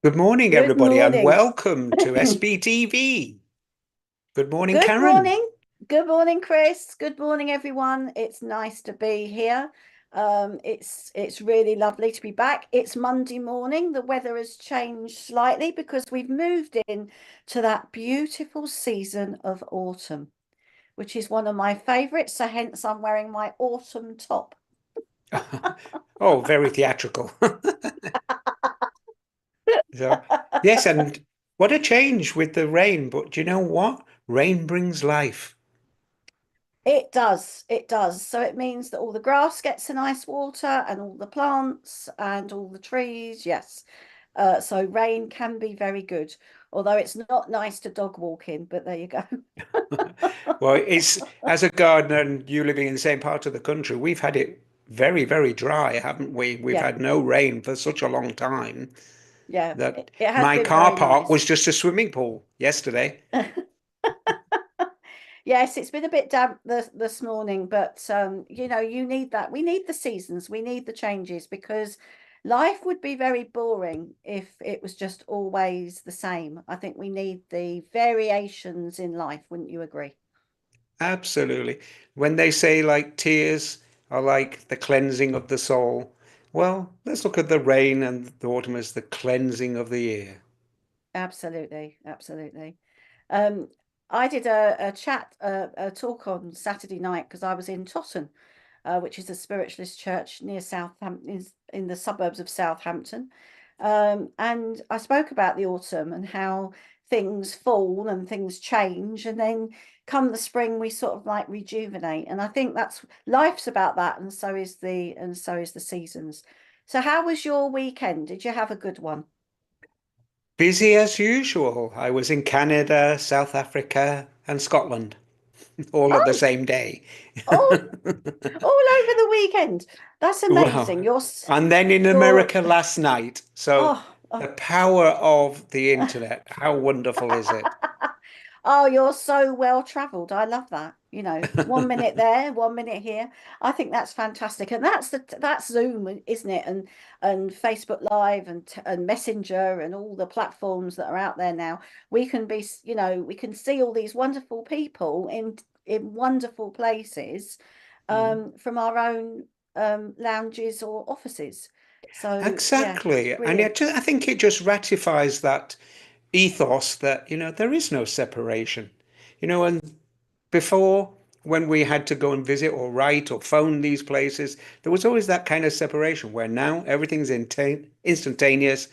Good morning, Good everybody, and morning. welcome to SPTV. Good morning, Good Karen. morning. Good morning, Chris. Good morning, everyone. It's nice to be here. It's really lovely to be back. It's Monday morning. The weather has changed slightly because we've moved in to that beautiful season of autumn, which is one of my favorites. So hence I'm wearing my autumn top. Oh, very theatrical. So, yes, and what a change with the rain. But do you know what? Rain brings life. It does. It does. So it means that all the grass gets a nice water and all the plants and all the trees. Yes. So rain can be very good, although it's not nice to dog walk in, but there you go. Well, it's as a gardener and you living in the same part of the country, we've had it very, very dry, haven't we? We've Yeah. had no rain for such a long time Yeah. that It has my been car very park was nice. just a swimming pool yesterday. Yes, it's been a bit damp this morning, but you need that. We need the seasons, we need the changes because life would be very boring if it was just always the same. I think we need the variations in life, wouldn't you agree? Absolutely. When they say like tears are like the cleansing of the soul, well, let's look at the rain and the autumn as the cleansing of the ear. Absolutely, absolutely. Um, I did a chat, a talk on Saturday night because I was in Totton, which is a spiritualist church near Southampton, in the suburbs of Southampton. And I spoke about the autumn and how things fall and things change, and then come the spring, we sort of like rejuvenate. And I think that's life's about that, and so is the seasons. So, how was your weekend? Did you have a good one? Busy as usual. I was in Canada, South Africa, and Scotland all at the Oh, same day. all all over the weekend. That's Wow. amazing. And then in You're America last night. So the oh. power of the internet, how wonderful is it? Oh, you're so well traveled. I love that. 1 minute there, 1 minute here. I think that's fantastic. And that's Zoom, isn't it? And Facebook Live and Messenger and all the platforms that are out there now. We can be, we can see all these wonderful people in wonderful places Mm. from our own lounges or offices. So yeah, it's Exactly. And brilliant. I think it just ratifies that ethos that, there is no separation. And before, when we had to go and visit or write or phone these places, there was always that kind of separation where now everything's instantaneous.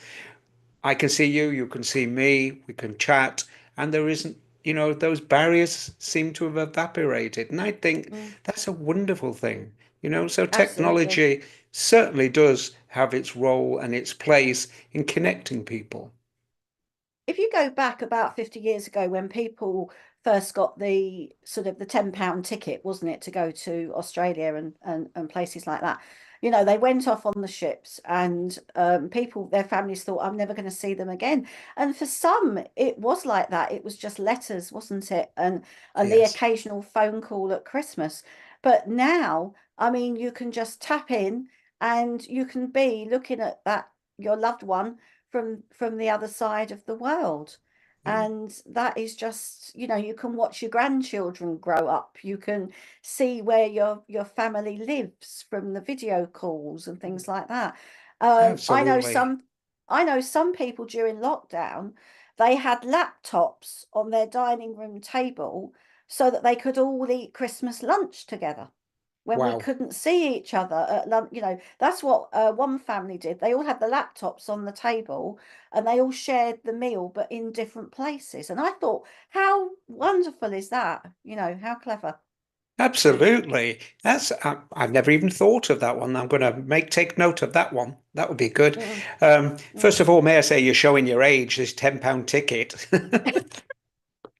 I can see you, you can see me, we can chat, and there isn't, those barriers seem to have evaporated. And I think Mm, that's a wonderful thing. So absolutely. technology certainly does have its role and its place in connecting people. If you go back about 50 years ago when people first got the sort of the £10 ticket, wasn't it, to go to Australia and places like that, they went off on the ships and people, their families thought, I'm never going to see them again. And for some, it was like that. It was just letters, wasn't it? And the Yes. occasional phone call at Christmas. But now, I mean, you can just tap in and you can be looking at that, your loved one from the other side of the world. Mm. And that is just, you can watch your grandchildren grow up. You can see where your family lives from the video calls and things like that. Um, I know Absolutely. some I know some people during lockdown, they had laptops on their dining room table so that they could all eat Christmas lunch together when we Wow. couldn't see each other at lunch. That's what one family did. They all had the laptops on the table and they all shared the meal, but in different places. And I thought, how wonderful is that? How clever. Absolutely. I've never even thought of that one. I'm going to take note of that one. That would be good. Mm, First mm. of all, may I say you're showing your age, this £10 ticket.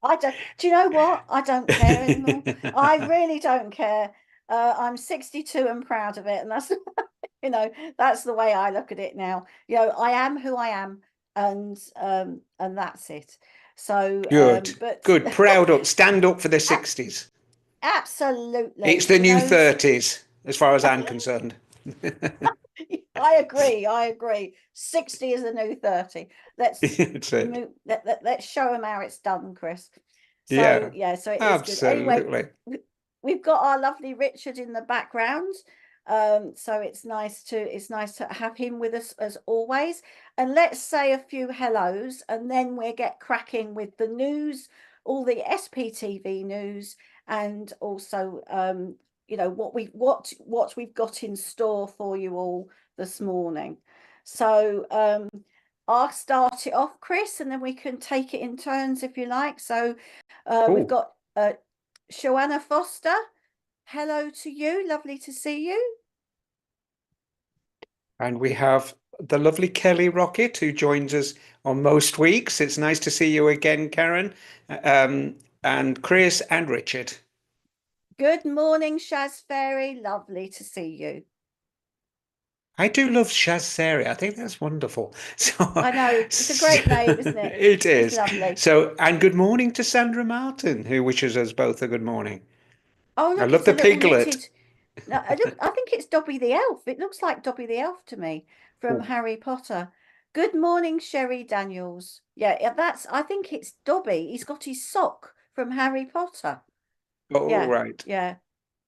I don't, do you know what? I don't care anymore. I really don't care. I'm 62 and proud of it. And that's, that's the way I look at it now. I am who I am, and that's it. So, Good, but good. Proud up. Stand up for the 60s. It's absolutely. the Do you new know, 30s, as far as I'm concerned. I agree. I agree. 60 is the new 30. Let's That's it. move, let's show them how it's done, Chris. So Yeah, yeah, so it is good. Anyway, absolutely. we've got our lovely Richard in the background. So it's nice to have him with us as always. And let's say a few hellos, and then we'll get cracking with the news, all the SPTV news, and also what we've got in store for you all this morning. So I'll start it off, Chris, and then we can take it in turns if you like. So we've Oh, got Joanna Foster. Hello to you. Lovely to see you. and we have the lovely Kelly Rocket who joins us on most weeks. It's nice to see you again, Karen, and Chris and Richard. Good morning, Shaz Fairy. Lovely to see you. I do love Shazari. I think that's wonderful. So, I know it's a great name, isn't it? it It's is. lovely. So, and good morning to Sandra Martin, who wishes us both a good morning. Oh, I look, love it's the a little piglet. knitted. No, I think it's Dobby the Elf. It looks like Dobby the Elf to me from Oh, Harry Potter. Good morning, Sherry Daniels. Yeah, I think it's Dobby. He's got his sock from Harry Potter. oh, Yeah, right. yeah, yeah.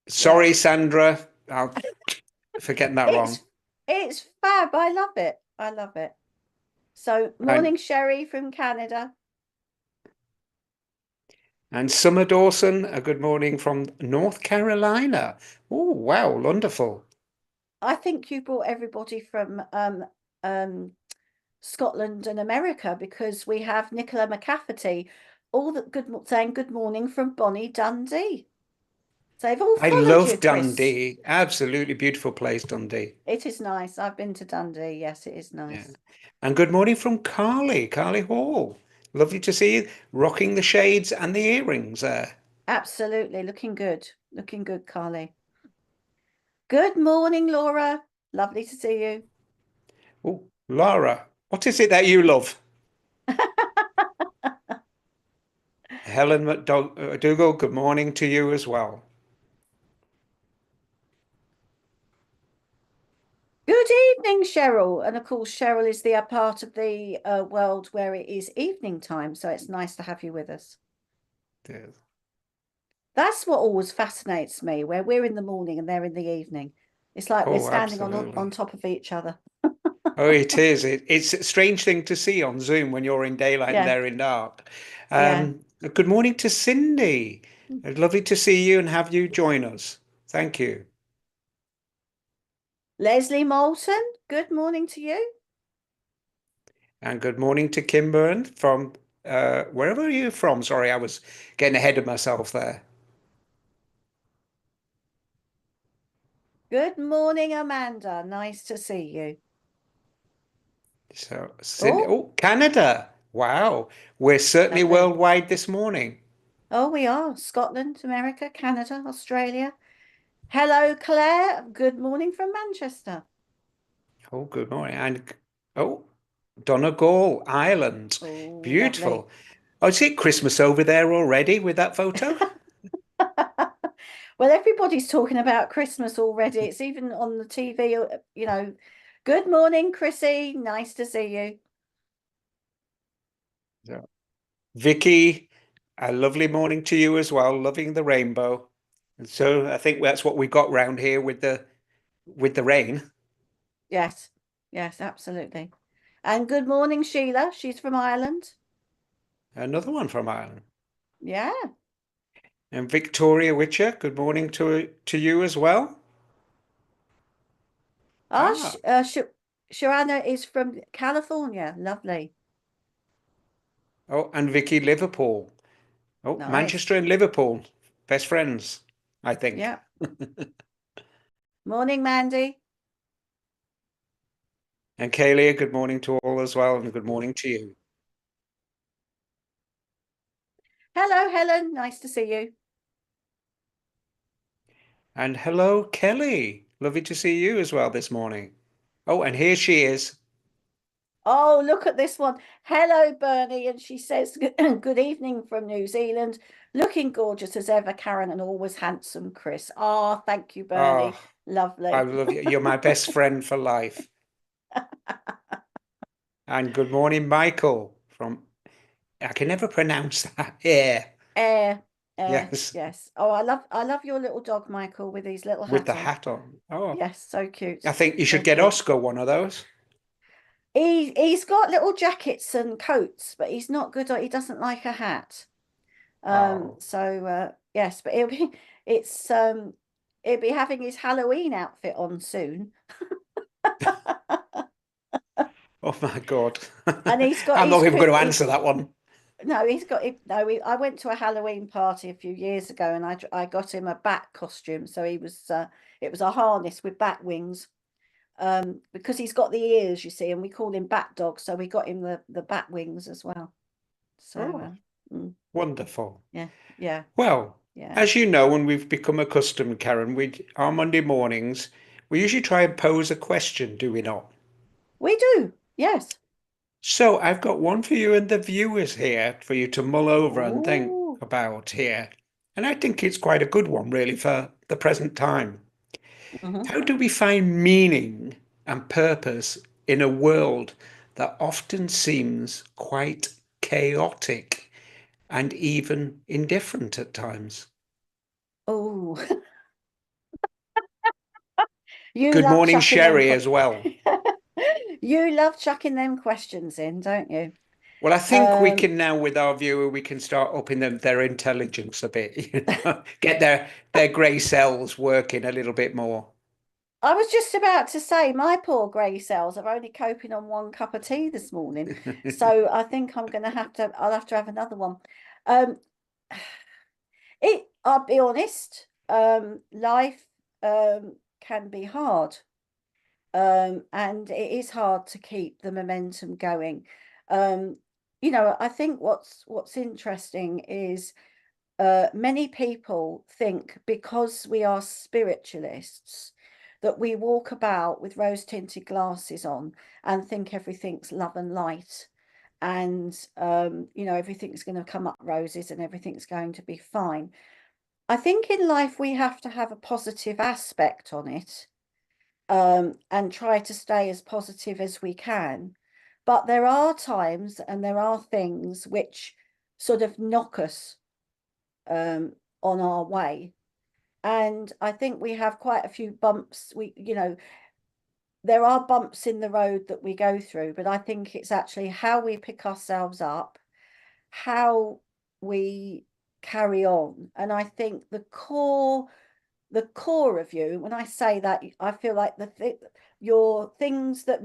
Sorry, Sandra. I'm forgetting that wrong. It's it's fab. I love it. I love it. So, And morning, Sherry from Canada. and Summer Dawson, a good morning from North Carolina. Oh, wow, wonderful. I think you brought everybody from um, Scotland and America because we have Nicola McCafferty, all that good saying good morning from Bonnie Dundee. So they've all I followed you, love Chris. Dundee. Absolutely beautiful place, Dundee. It is nice. I've been to Dundee. Yes, it is Yeah. nice. And good morning from Carly Hall. Lovely to see you rocking the shades and the earrings there. Absolutely. Looking good. Looking good, Carly. Good morning, Laura. Lovely to see you. Oh, Laura, what is it that you love? Helen McDougall, good morning to you as well. Good evening, Cheryl. And of course, Cheryl is the part of the world where it is evening time. So it's nice to have you with us. Yes. That's what always fascinates me, where we're in the morning and they're in the evening. It's like we're Oh, standing on absolutely. top of each other. Oh, it is. It's a strange thing to see on Zoom when you're in daylight and Yeah, they're in dark. yeah. Good morning to Cindy. Lovely to see you and have you join us. Thank you. Leslie Moulton, good morning to you. And good morning to Kim Byrne from wherever are you from? Sorry, I was getting ahead of myself there. Good morning, Amanda. Nice to see you. So, Cindy, Oh, oh, Canada. Wow. We're certainly lovely. worldwide this morning. Oh, we are Scotland, America, Canada, Australia. Hello, Claire. Good morning from Manchester. Oh, good morning. And oh, Donegal, Ireland. Oh, lovely. Beautiful. Oh, is it Christmas over there already with that photo? Well, everybody's talking about Christmas already. It's even on the TV. Good morning, Chrissy. Nice to see you. Yeah. Vicky, a lovely morning to you as well. Loving the rainbow. And so I think that's what we got round here with the rain. Yes, yes, absolutely. And good morning, Sheila. She's from Ireland. Another one from Ireland. Yeah. And Victoria Witcher, good morning to you as well. Ah, Ah, Sharana is from California. Lovely. oh, and Vicky Liverpool. Oh, Nice. Manchester and Liverpool, best friends, I think. Yeah. Morning, Mandy. And Kaylee, good morning to all as well, and good morning to you. Hello, Helen. Nice to see you. And hello, Kelly. Lovely to see you as well this morning. Oh, and here she is. Oh, look at this one. Hello, Bernie. And she says, good evening from New Zealand. Looking gorgeous as ever, Karen, and always handsome, Chris. Ah, thank you, Oh, Bernie. I Lovely. love you. You're my best friend for life. And good morning, Michael from, I can never pronounce that. Yeah. Air, air, Yes. yes. Oh, I love your little dog, Michael, with his little With hat the on. hat on. Oh, Yes, so cute. I think you So should get cute. Oscar one of those. He's got little jackets and coats, but he's not good at, he doesn't like a hat. Oh, So yes, but it's he'll be having his Halloween outfit on soon. oh my God. And he's got I'm his not even going to he's answer that one. no, he's got no, I went to a Halloween party a few years ago and I got him a bat costume. So he was it was a harness with bat wings. Because he's got the ears, you see, and we call him Bat Dog, so we got him the bat wings as well. So Oh, mm, wonderful. yeah, yeah, Well, yeah. as you know, and we've become accustomed, Karen, our Monday mornings, we usually try and pose a question, do we not? We do, yes. So I've got one for you and the viewers here for you to mull over and think Oh, about here. And I think it's quite a good one, really, for the present time. hmm. How do we find meaning and purpose in a world that often seems quite chaotic and even indifferent at times? Oh, you Good love morning, chucking them. Sherry, as well. You love chucking them questions in, don't you? Well, I think we Um, can now, with our viewer, we can start upping their intelligence a bit, get their grey cells working a little bit more. I was just about to say my poor grey cells are only coping on one cup of tea this morning, so I think I'll have to have another one. Um, I'll be honest, life can be hard. And it is hard to keep the momentum going. Um, I think what's interesting is many people think because we are spiritualists that we walk about with rose-tinted glasses on and think everything's love and light, and everything's going to come up roses and everything's going to be fine. I think in life we have to have a positive aspect on it, and try to stay as positive as we can. But there are times and there are things which sort of knock us on our way. And I think we have quite a few bumps. There are bumps in the road that we go through, but I think it's actually how we pick ourselves up, how we carry on. And I think the core of you, when I say that, I feel like your things that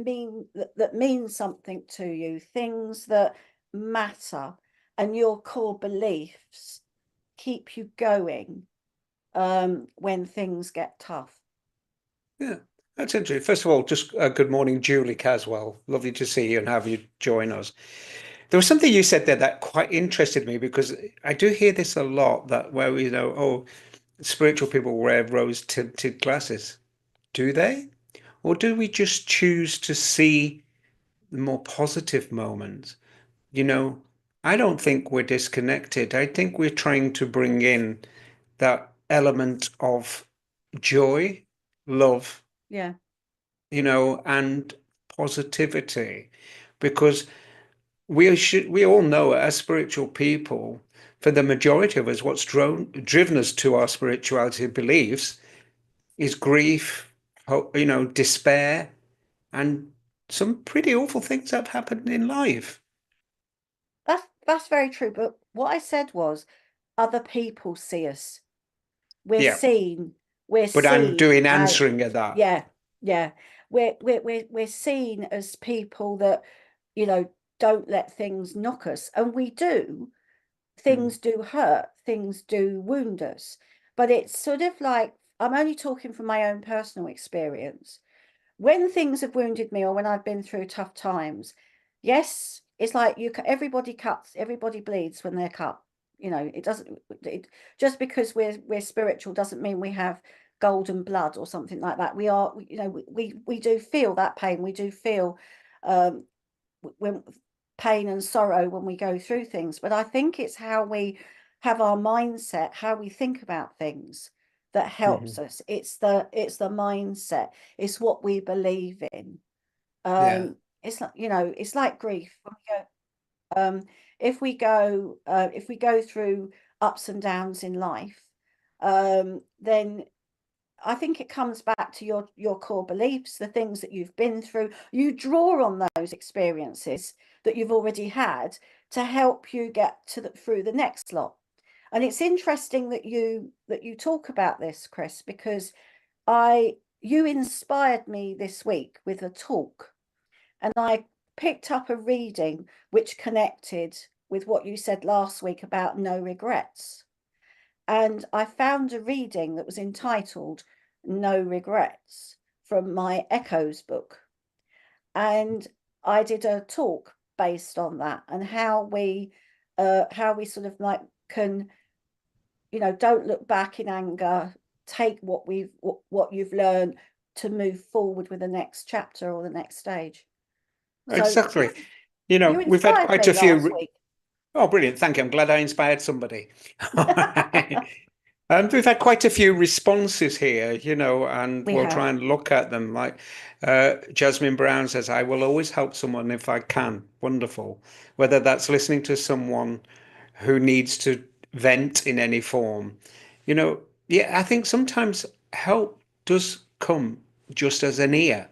mean something to you, things that matter, and your core beliefs keep you going when things get tough. Yeah, that's interesting. First of all, just good morning, Julie Caswell. Lovely to see you and have you join us. There was something you said there that quite interested me because I do hear this a lot that where we know, oh, spiritual people wear rose tinted glasses. Do they? Or do we just choose to see the more positive moments? You know, I don't think we're disconnected. I think we're trying to bring in that element of joy, love, Yeah, and positivity, because we all know as spiritual people, for the majority of us, what's driven us to our spirituality beliefs is grief, despair, and some pretty awful things have happened in life. that's very true. But what I said was, other people see us. We're Yeah, seen. We're but I'm seen doing as answering at that. yeah, yeah. We're seen as people that you know don't let things knock us, and we do. Mm. Things do hurt, things do wound us. But it's sort of like, I'm only talking from my own personal experience. When things have wounded me or when I've been through tough times, yes, it's like everybody cuts, everybody bleeds when they're cut. It doesn't just because we're spiritual doesn't mean we have golden blood or something like that. We are, we do feel that pain. We do feel um when pain and sorrow when we go through things, but I think it's how we have our mindset, how we think about things, that helps Mhm. us. It's the mindset, it's what we believe in. Yeah. It's like, it's like grief. If we go through ups and downs in life, then I think it comes back to your core beliefs, the things that you've been through. You draw on those experiences that you've already had to help you get through the next lot. And it's interesting that you talk about this, Chris, because you inspired me this week with a talk, and I picked up a reading which connected with what you said last week about no regrets. And I found a reading that was entitled No Regrets from my Echoes book. And I did a talk based on that, and how we sort of like can, don't look back in anger, take what you've learned to move forward with the next chapter or the next stage. So Exactly. You you know, we've had inspired quite a me last few. week. Oh, brilliant. Thank you. I'm glad I inspired somebody. And we've had quite a few responses here, and We we'll have. try and look at them. Like Jasmine Brown says, I will always help someone if I can. Wonderful. Whether that's listening to someone who needs to vent in any form. Yeah, I think sometimes help does come just as an ear,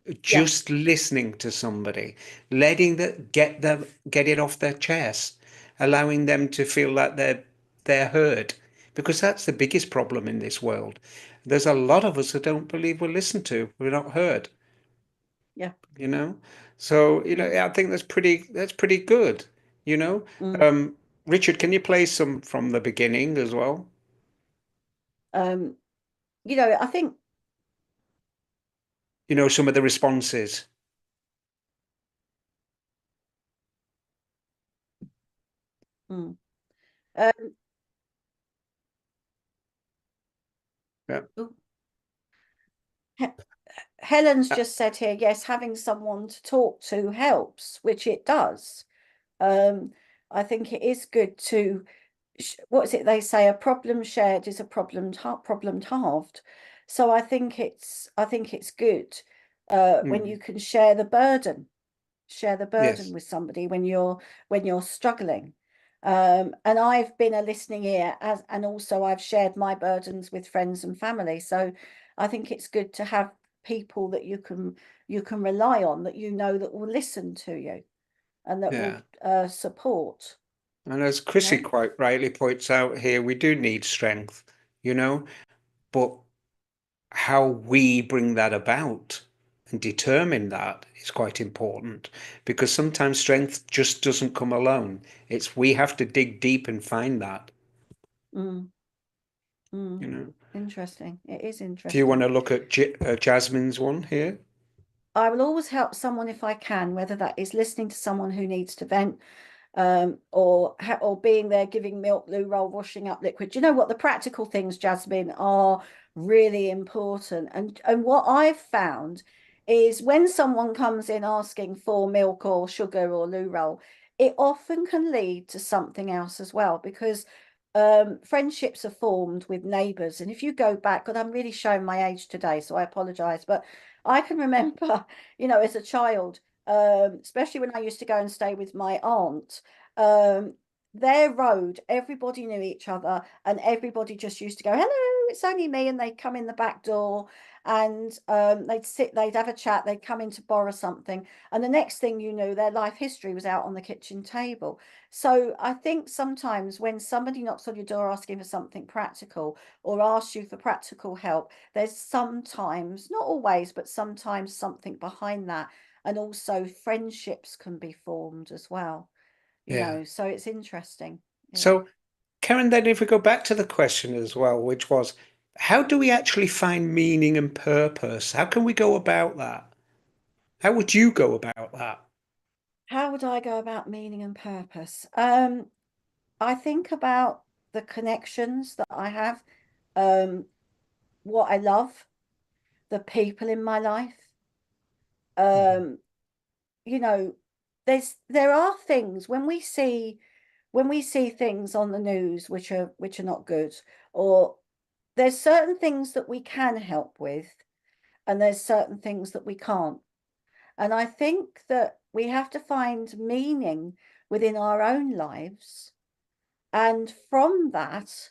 Yeah, just listening to somebody, letting get it off their chest, allowing them to feel that they're heard, because that's the biggest problem in this world. There's a lot of us that don't believe we're listened to, we're not heard, yeah. you know. So, Mm, I think that's pretty good, you know. mm. Um, Richard, can you play some from the beginning as well? Um, I think. Some of the responses. Mm. Um, Yeah. oh, He- Helen's Uh, just said here, yes, having someone to talk to helps, which it does. Um, I think it is good to, what is it they say? A problem shared is a problem halved. So I think it's good when you mm, can share the burden yes. with somebody when you're struggling. And I've been a listening ear, and also I've shared my burdens with friends and family. So I think it's good to have people that you can rely on, that that will listen to you and that will Yeah. support. And as You Chrissy know. quite rightly points out here, we do need strength, you know, but how we bring that about and determine that is quite important, because sometimes strength just doesn't come alone. It's we have to dig deep and find that, Mm, you mm. know. Interesting. It is If you want interesting. to look at Jasmine's one here. I will always help someone if I can, whether that is listening to someone who needs to vent, or being there giving milk, loo roll, washing up liquid. You know what? The practical things, Jasmine, are really important. And what I've found is when someone comes in asking for milk or sugar or loo roll, it often can lead to something else as well, because friendships are formed with neighbours. And if you go back, God, I'm really showing my age today, so I apologise, but I can remember, as a child, especially when I used to go and stay with my aunt, um, their road, everybody knew each other, and everybody just used to go, hello, it's only me. And they'd come in the back door, and they'd have a chat, they'd come in to borrow something. And the next thing you knew, their life history was out on the kitchen table. So I think sometimes when somebody knocks on your door asking for something practical, or asks you for practical help, there's sometimes, not always, but sometimes something behind that. And also friendships can be formed as well, Yeah. so it's interesting. Yeah. So, Karen, then if we go back to the question as well, which was, how do we actually find meaning and purpose? How can we go about that? How would you go about that? How would I go about meaning and purpose? I think about the connections that I have, um, what I love, the people in my life. Mhm. Um, you know, there are things when we see things on the news which are not good, or there's certain things that we can help with, and there's certain things that we can't. And I think that we have to find meaning within our own lives. And from that,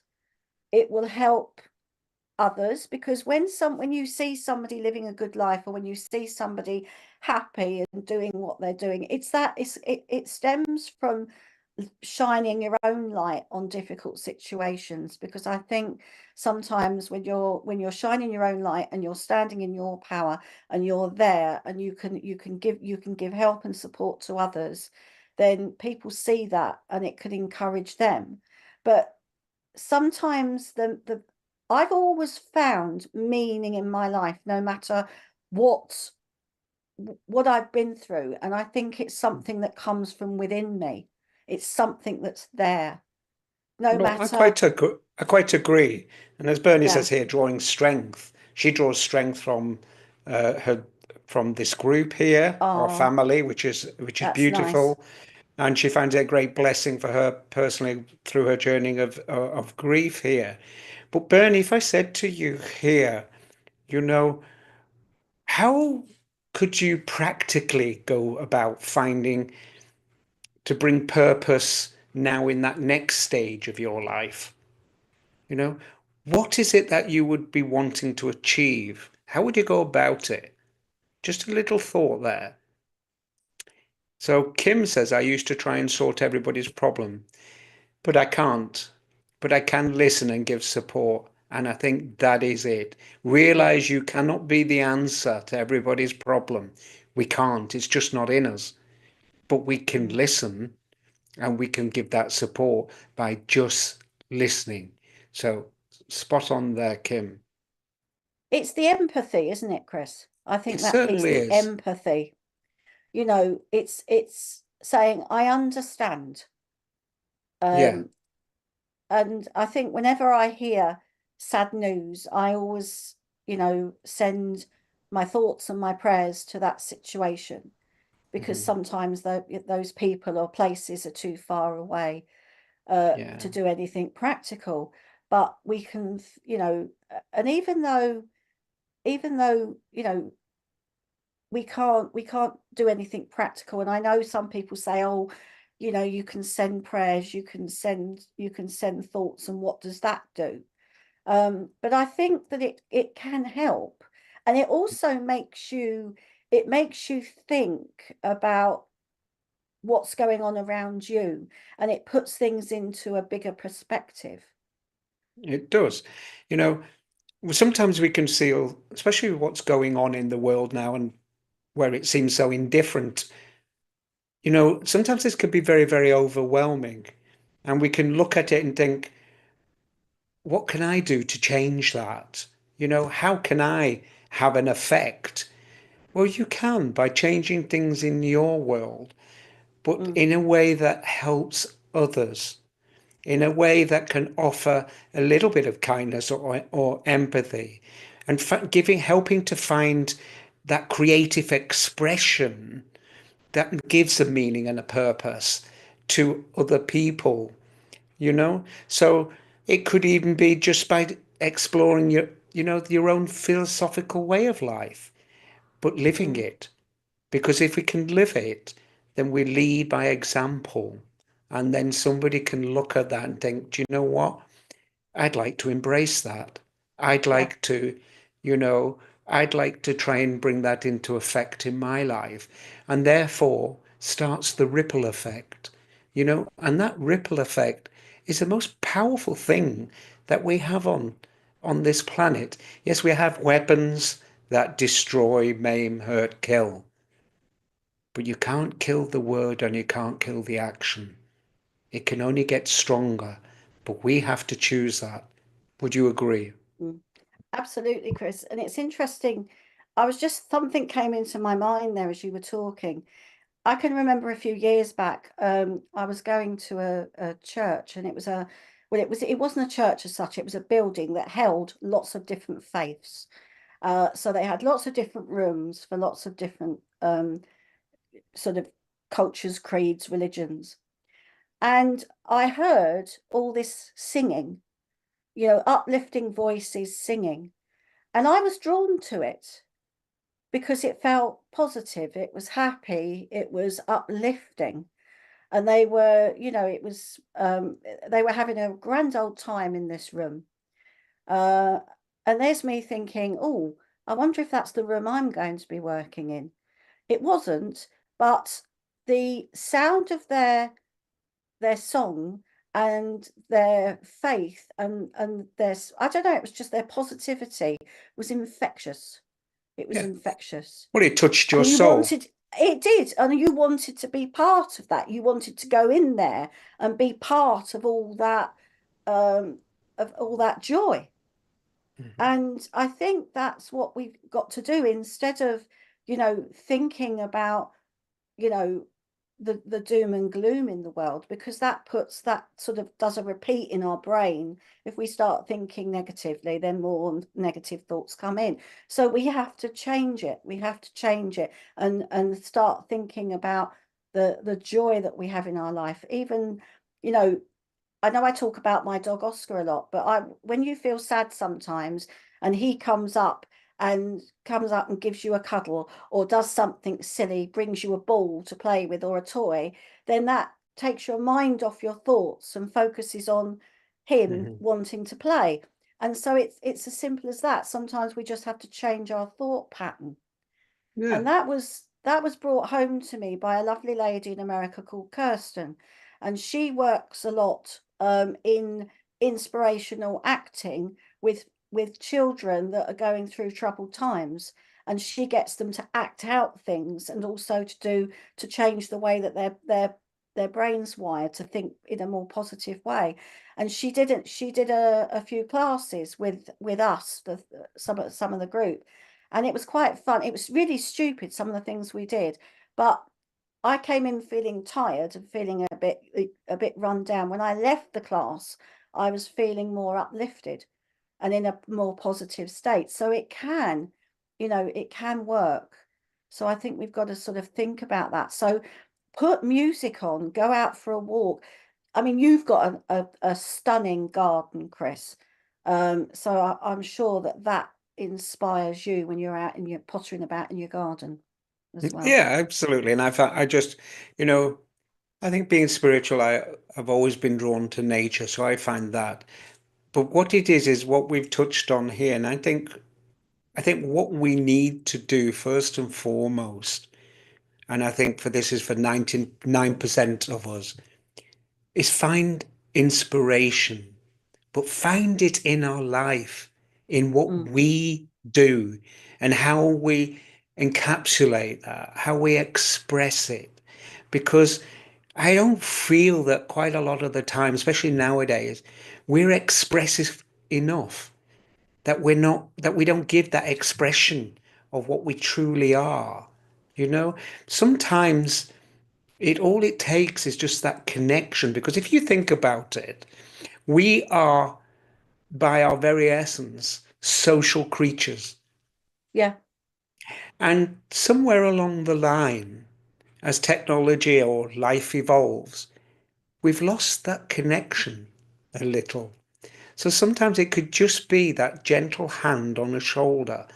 it will help others, because when you see somebody living a good life, or when you see somebody happy and doing what they're doing, it stems from shining your own light on difficult situations. Because I think sometimes when you're shining your own light and you're standing in your power and you're there and you can give help and support to others, then people see that and it can encourage them. But sometimes the I've always found meaning in my life, no matter what what I've been through. And I think it's something that comes from within me. It's something that's there, no No, matter. I quite agree. And as Bernie Yeah. says here, drawing strength. She draws strength from her from this group here, our Oh, family, which is that's nice. beautiful. And she finds it a great blessing for her personally through her journey of grief here. But Bernie, if I said to you here, you know, how could you practically go about finding to bring purpose now in that next stage of your life? You know, what is it that you would be wanting to achieve? How would you go about it? Just a little thought there. So Kim says, I used to try and sort everybody's problem, but I can't. But I can listen and give support. And I think that is it. Mm, Realize you cannot be the answer to everybody's problem. We can't. It's just not in us. But we can mm. listen and we can give that support by just listening. So spot on there, Kim. It's the empathy, isn't it, Chris? I It think that it's certainly the is. empathy. It's saying I understand. Yeah. um And I think whenever I hear sad news, I always, send my thoughts and my prayers to that situation, because Hmm. sometimes those people or places are too far away Yeah. to do anything practical. But we can, and even though, we can't do anything practical. And I know some people say, oh, you can send prayers, you can send thoughts, and what does that do? But I think that it can help, and it makes you think about what's going on around you, and it puts things into a bigger perspective. It does. You know, sometimes we can see, especially what's going on in the world now and where it seems so indifferent. Sometimes this could be very, very overwhelming. And we can look at it and think, what can I do to change that? How can I have an effect? Well, you can by changing things in your world, but Mm, in a way that helps others, in a way that can offer a little bit of kindness or empathy, and helping to find that creative expression that gives a meaning and a purpose to other people, you know? So it could even be just by exploring your own philosophical way of life, but living mm, it. Because if we can live it, then we lead by example. And then somebody can look at that and think, do you know what? I'd like to embrace that. I'd yeah. like to, you know, I'd like to try and bring that into effect in my life. And therefore starts the ripple effect, and that ripple effect is the most powerful thing that we have on this planet. Yes, we have weapons that destroy, maim, hurt, kill, but you can't kill the word and you can't kill the action. It can only get stronger, but we have to choose that. Would you agree? Mm. Absolutely, Chris. And it's interesting. Something came into my mind there as you were talking. I can remember a few years back, I was going to a church, and it wasn't a church as such, it was a building that held lots of different faiths. So they had lots of different rooms for lots of different sort of cultures, creeds, religions. And I heard all this singing, uplifting voices singing, and I was drawn to it. because it felt positive, it was happy, it was uplifting. And they were, it was, they were having a grand old time in this room. Uh, and there's me thinking, oh, I wonder if that's the room I'm going to be working in. It wasn't, but the sound of their song and their faith and their, I don't know, it was just their positivity was infectious. It was Yeah. infectious. Well, it touched your And you soul. wanted, it did, and you wanted to be part of that. You wanted to go in there and be part um, of all that joy. Mhm. And I think that's what we've got to do instead of, thinking about, you know, the doom and gloom in the world, because that sort of does a repeat in our brain. If we start thinking negatively, then more negative thoughts come in. So we have to change it. We have to change it and start thinking about the joy that we have in our life. Even, you know, I know I talk about my dog Oscar a lot, but when you feel sad sometimes and he comes up and gives you a cuddle or does something silly, brings you a ball to play with or a toy, then that takes your mind off your thoughts and focuses on him Mhm. wanting to play. And so it's as simple as that. Sometimes we just have to change our thought pattern. Yeah. And that was brought home to me by a lovely lady in America called Kirsten, and she works a lot in inspirational acting with children that are going through troubled times, and she gets them to act out things and also to change the way that their brains wired to think in a more positive way. And she did a few classes with us, some of the group, and it was quite fun. It was really stupid, some of the things we did, but I came in feeling tired and feeling a bit run down. When I left the class, I was feeling more uplifted and in a more positive state. So it can work. So I think we've got to sort of think about that. So put music on, go out for a walk. I mean, you've got a stunning garden, Chris. So I'm sure that inspires you when you're out and you're pottering about in your garden as well. Yeah, absolutely. And I just, you know, I think being spiritual, I've always been drawn to nature, so I find that. But what it is what we've touched on here, and I think what we need to do first and foremost, and I think for this is for 99% of us, is find inspiration, but find it in our life, in what Mm, we do and how we encapsulate that, how we express it. Because I don't feel that quite a lot of the time, especially nowadays, we're expressive enough that we don't give that expression of what we truly are. You know, sometimes all it takes is just that connection. Because if you think about it, we are by our very essence social creatures. yeah, And somewhere along the line, as technology or life evolves, we've lost that connection a little. So sometimes it could just be that gentle hand on the shoulder.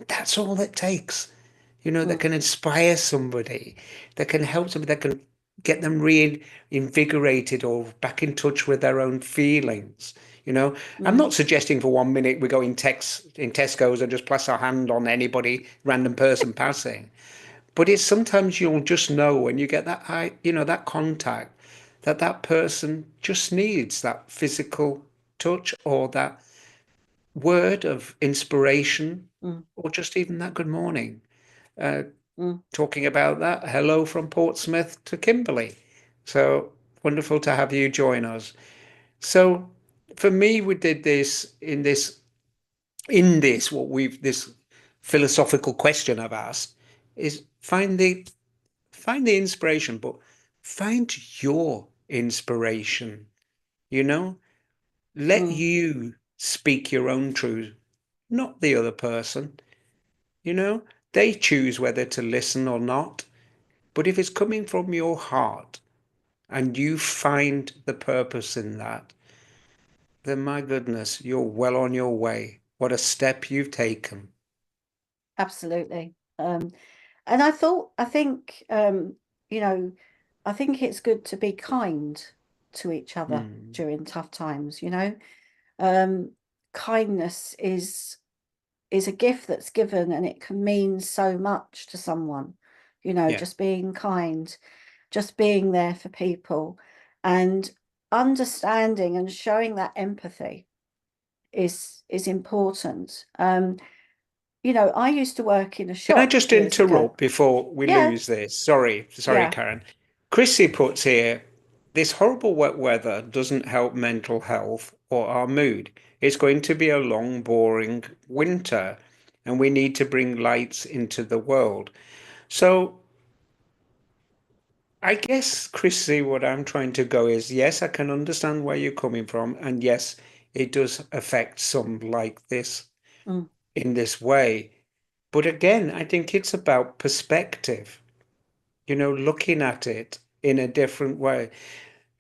That's all it takes, that mm, can inspire somebody, that can help somebody, that can get them reinvigorated or back in touch with their own feelings. I'm mm, not suggesting for 1 minute we go in Tesco's and just place our hand on anybody, random person passing. But it's sometimes you'll just know when you get that contact, that person just needs that physical touch or that word of inspiration mm, or just even that good morning. Uh, mm, Talking about that, hello from Portsmouth to Kimberley. So wonderful to have you join us. So for me, we did this in this what we've this philosophical question I've asked is find the inspiration, but find your inspiration, you know? Let mm, you speak your own truth, not the other person, you know? They choose whether to listen or not. But if it's coming from your heart and you find the purpose in that, then my goodness, you're well on your way. What a step you've taken. absolutely. And I think, you know, I think it's good to be kind to each other Mm. during tough times, you know. Um, Kindness is a gift that's given, and it can mean so much to someone, you know, Yeah. just being kind, just being there for people, and understanding and showing that empathy is important. You know, I used to work in a Can I shop just years ago. interrupt before we Yeah, lose this? Sorry, yeah, Karen. Chrissy puts here, this horrible wet weather doesn't help mental health or our mood. It's going to be a long, boring winter, and we need to bring lights into the world. So I guess, Chrissy, what I'm trying to go is, yes, I can understand where you're coming from, and yes, it does affect some like this mm, in this way. But again, I think it's about perspective, looking at it in a different way.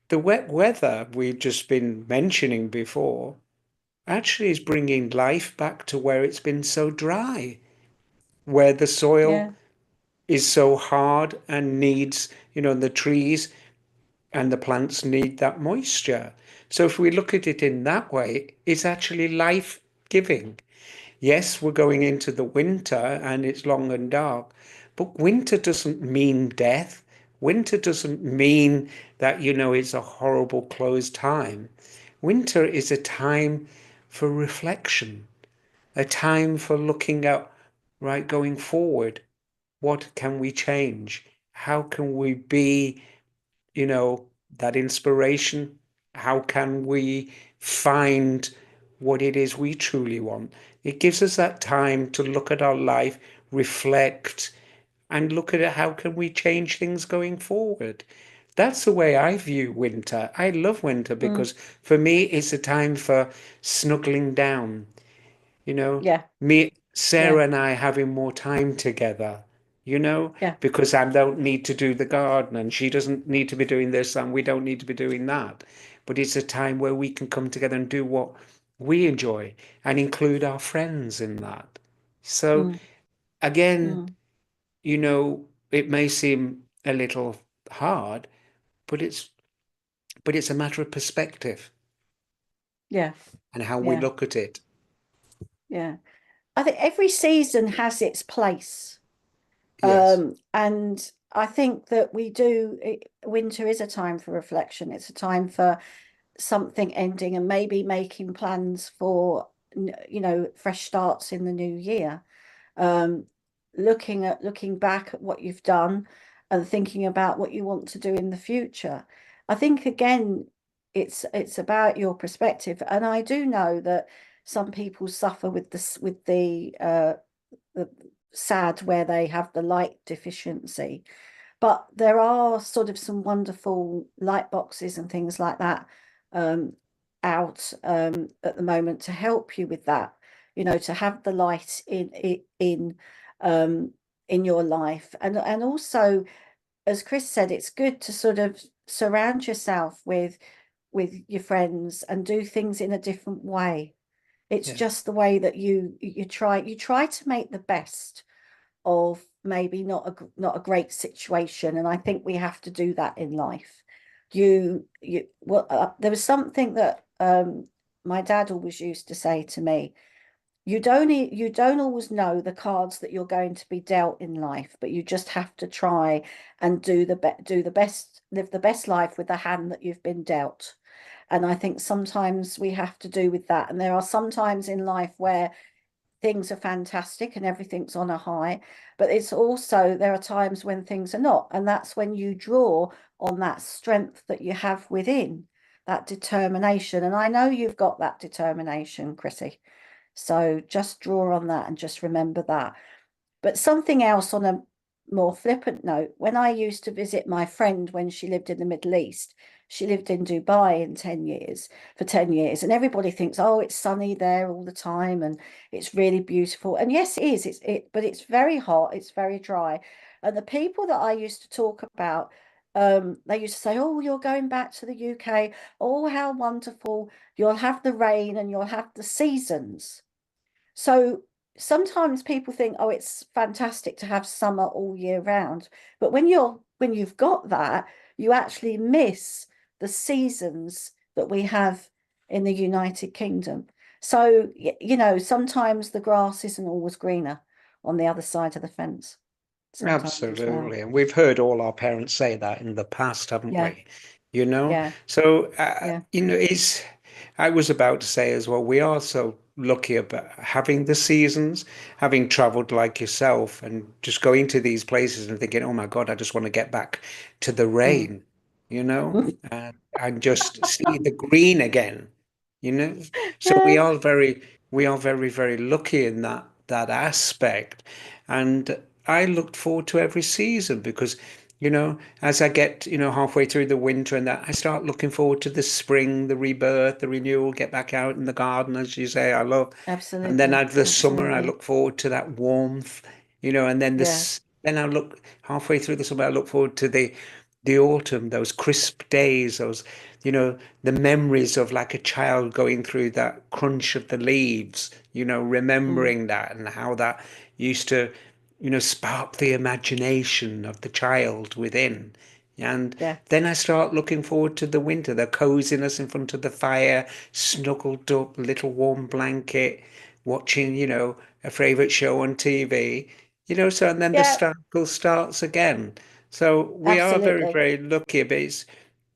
The wet weather we've just been mentioning before actually is bringing life back to where it's been so dry, where the soil yeah, is so hard and needs, the trees and the plants need that moisture. So if we look at it in that way, it's actually life giving. Yes, we're going into the winter and it's long and dark, but winter doesn't mean death. Winter doesn't mean that, it's a horrible closed time. Winter is a time for reflection, a time for looking at, right, going forward. What can we change? How can we be, you know, that inspiration? How can we find what it is we truly want? It gives us that time to look at our life, reflect, and look at it. How can we change things going forward? That's the way I view winter. I love winter mm, because for me, it's a time for snuggling down, you know, yeah, me, yeah, Sarah and I having more time together, yeah, because I don't need to do the garden and she doesn't need to be doing this and we don't need to be doing that. But it's a time where we can come together and do what we enjoy and include our friends in that. So mm, again, mm, it may seem a little hard, but it's a matter of perspective yeah, and how we yeah, look at it. yeah. I think every season has its place. Yes. And I think that winter is a time for reflection. It's a time for something ending and maybe making plans for, fresh starts in the new year. Um, looking back at what you've done and thinking about what you want to do in the future. I think again, it's about your perspective. And I do know that some people suffer with the sad where they have the light deficiency. But there are sort of some wonderful light boxes and things like that um, out at the moment to help you with that. You know, to have the light um, in your life, and also, as Chris said, it's good to sort of surround yourself with your friends and do things in a different way. It's Yeah. just the way that you try to make the best of maybe not a great situation, and I think we have to do that in life. There was something that my dad always used to say to me: you don't always know the cards that you're going to be dealt in life, but you just have to try and do the best, live the best life with the hand that you've been dealt. And I think sometimes we have to do with that, and there are some times in life where things are fantastic and everything's on a high, but it's also there are times when things are not, and that's when you draw on that strength that you have within, that determination. And I know you've got that determination, Chrissy, so just draw on that and just remember that. But something else on a more flippant note, when I used to visit my friend when she lived in the Middle East, she lived in Dubai for 10 years, and everybody thinks, oh, it's sunny there all the time and it's really beautiful. And yes, it is. But it's very hot, it's very dry. And the people that I used to talk about, they used to say, oh, you're going back to the UK. Oh, how wonderful. You'll have the rain and you'll have the seasons. So sometimes people think, oh, it's fantastic to have summer all year round. But when you've got that, you actually miss the seasons that we have in the United Kingdom. So, sometimes the grass isn't always greener on the other side of the fence, sometimes as well. Absolutely. And we've heard all our parents say that in the past, haven't Yeah, we? You know? yeah, So, yeah. I was about to say as well, we are so lucky about having the seasons, having traveled like yourself and just going to these places and thinking, oh my God, I just want to get back to the Mm. rain, and just see the green again, you know? So we are very, very lucky in that aspect. And I looked forward to every season because, as I get, halfway through the winter and that, I start looking forward to the spring, the rebirth, the renewal, get back out in the garden, as you say, I love. And then Absolutely, the summer, I absolutely. look forward to that warmth, and then Yeah, then I look halfway through the summer, I look forward to the autumn, those crisp days, those, the memories of like a child going through that crunch of the leaves, mm, remembering that and how that used to, spark the imagination of the child within. And yeah, then I start looking forward to the winter, the coziness in front of the fire, snuggled up, little warm blanket, watching, a favorite show on TV, so and then the yeah, cycle starts again. So we are very, absolutely. very lucky,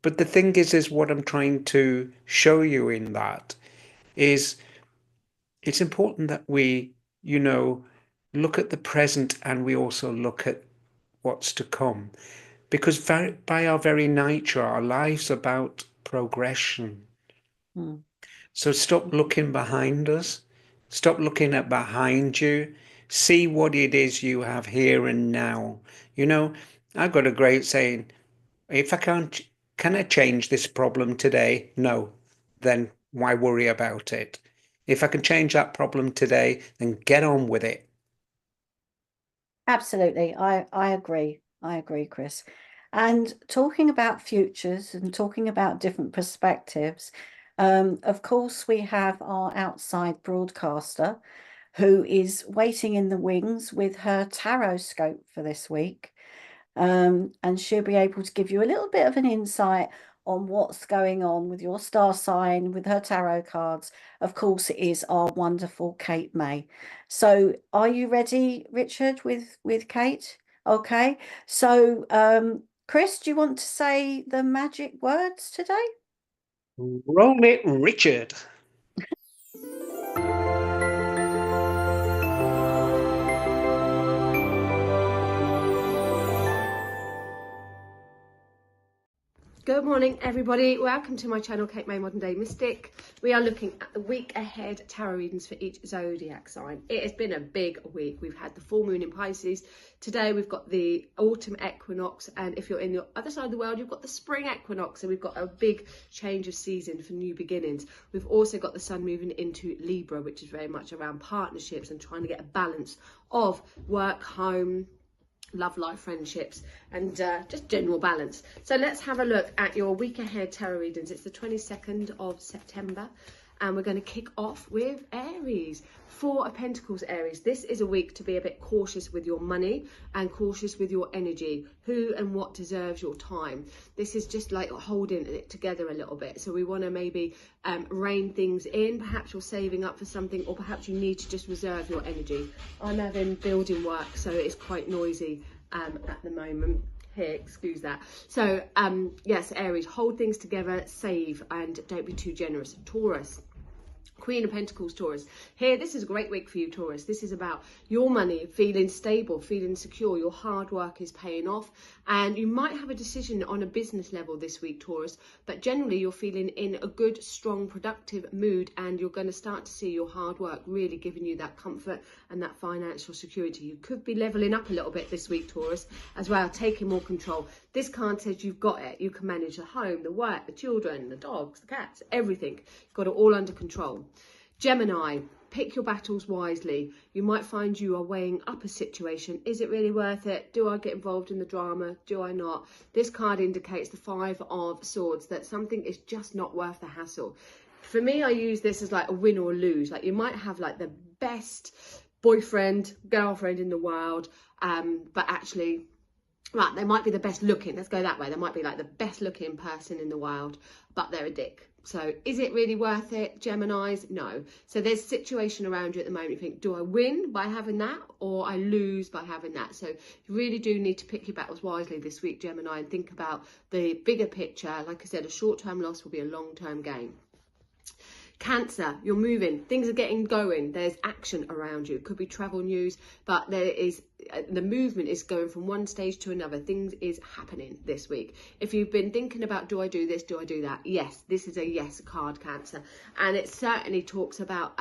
but the thing is what I'm trying to show you in that is it's important that we, you know, look at the present and we also look at what's to come. Because by our very nature, our life's about progression. Mm, So stop looking behind us, stop looking at behind you, see what it is you have here and now. You know, I've got a great saying, if I can't, can I change this problem today? No. Then why worry about it? If I can change that problem today, then get on with it. absolutely. I agree. I agree, Chris. And talking about futures and talking about different perspectives, of course, we have our outside broadcaster who is waiting in the wings with her tarot scope for this week. And she'll be able to give you a little bit of an insight on what's going on with your star sign, with her tarot cards. Of course, it is our wonderful Kate May. So, are you ready, Richard, with Kate? Okay. So, Chris, do you want to say the magic words today? Roll it, Richard. Good morning, everybody. Welcome to my channel, Kate May Modern Day Mystic. We are looking at the week ahead tarot readings for each zodiac sign. It has been a big week. We've had the full moon in Pisces. Today we've got the autumn equinox, and if you're in the other side of the world, you've got the spring equinox. So we've got a big change of season for new beginnings. We've also got the sun moving into Libra, which is very much around partnerships and trying to get a balance of work, home, love life, friendships, and just general balance. So let's have a look at your week ahead tarot readings. It's the 22nd of September, and we're going to kick off with Aries. Four of Pentacles, Aries. This is a week to be a bit cautious with your money and cautious with your energy. Who and what deserves your time? This is just like holding it together a little bit. So we want to maybe rein things in. Perhaps you're saving up for something, or perhaps you need to just reserve your energy. I'm having building work, so it's quite noisy at the moment here, excuse that. So yes, Aries, hold things together, save, and don't be too generous. Taurus, Queen of Pentacles, Taurus. Here, this is a great week for you, Taurus. This is about your money, feeling stable, feeling secure. Your hard work is paying off. And you might have a decision on a business level this week, Taurus. But generally, you're feeling in a good, strong, productive mood. And you're going to start to see your hard work really giving you that comfort and that financial security. You could be leveling up a little bit this week, Taurus, as well, taking more control. This card says you've got it. You can manage the home, the work, the children, the dogs, the cats, everything. You've got it all under control. Gemini, pick your battles wisely. You might find you are weighing up a situation. Is it really worth it? Do I get involved in the drama? Do I not? This card indicates the Five of Swords, that something is just not worth the hassle. For me, I use this as like a win or lose. Like you might have like the best boyfriend, girlfriend in the world, but actually, right, they might be the best looking, let's go that way, they might be like the best looking person in the world, but they're a dick. So is it really worth it, Geminis? No. So there's a situation around you at the moment, you think, do I win by having that, or I lose by having that? So you really do need to pick your battles wisely this week, Gemini, and think about the bigger picture. Like I said, a short-term loss will be a long-term gain. Cancer, you're moving, things are getting going, there's action around you. It could be travel news, but there is, the movement is going from one stage to another. Things is happening this week. If you've been thinking about, do I do this, do I do that? Yes, this is a yes card, Cancer. And it certainly talks about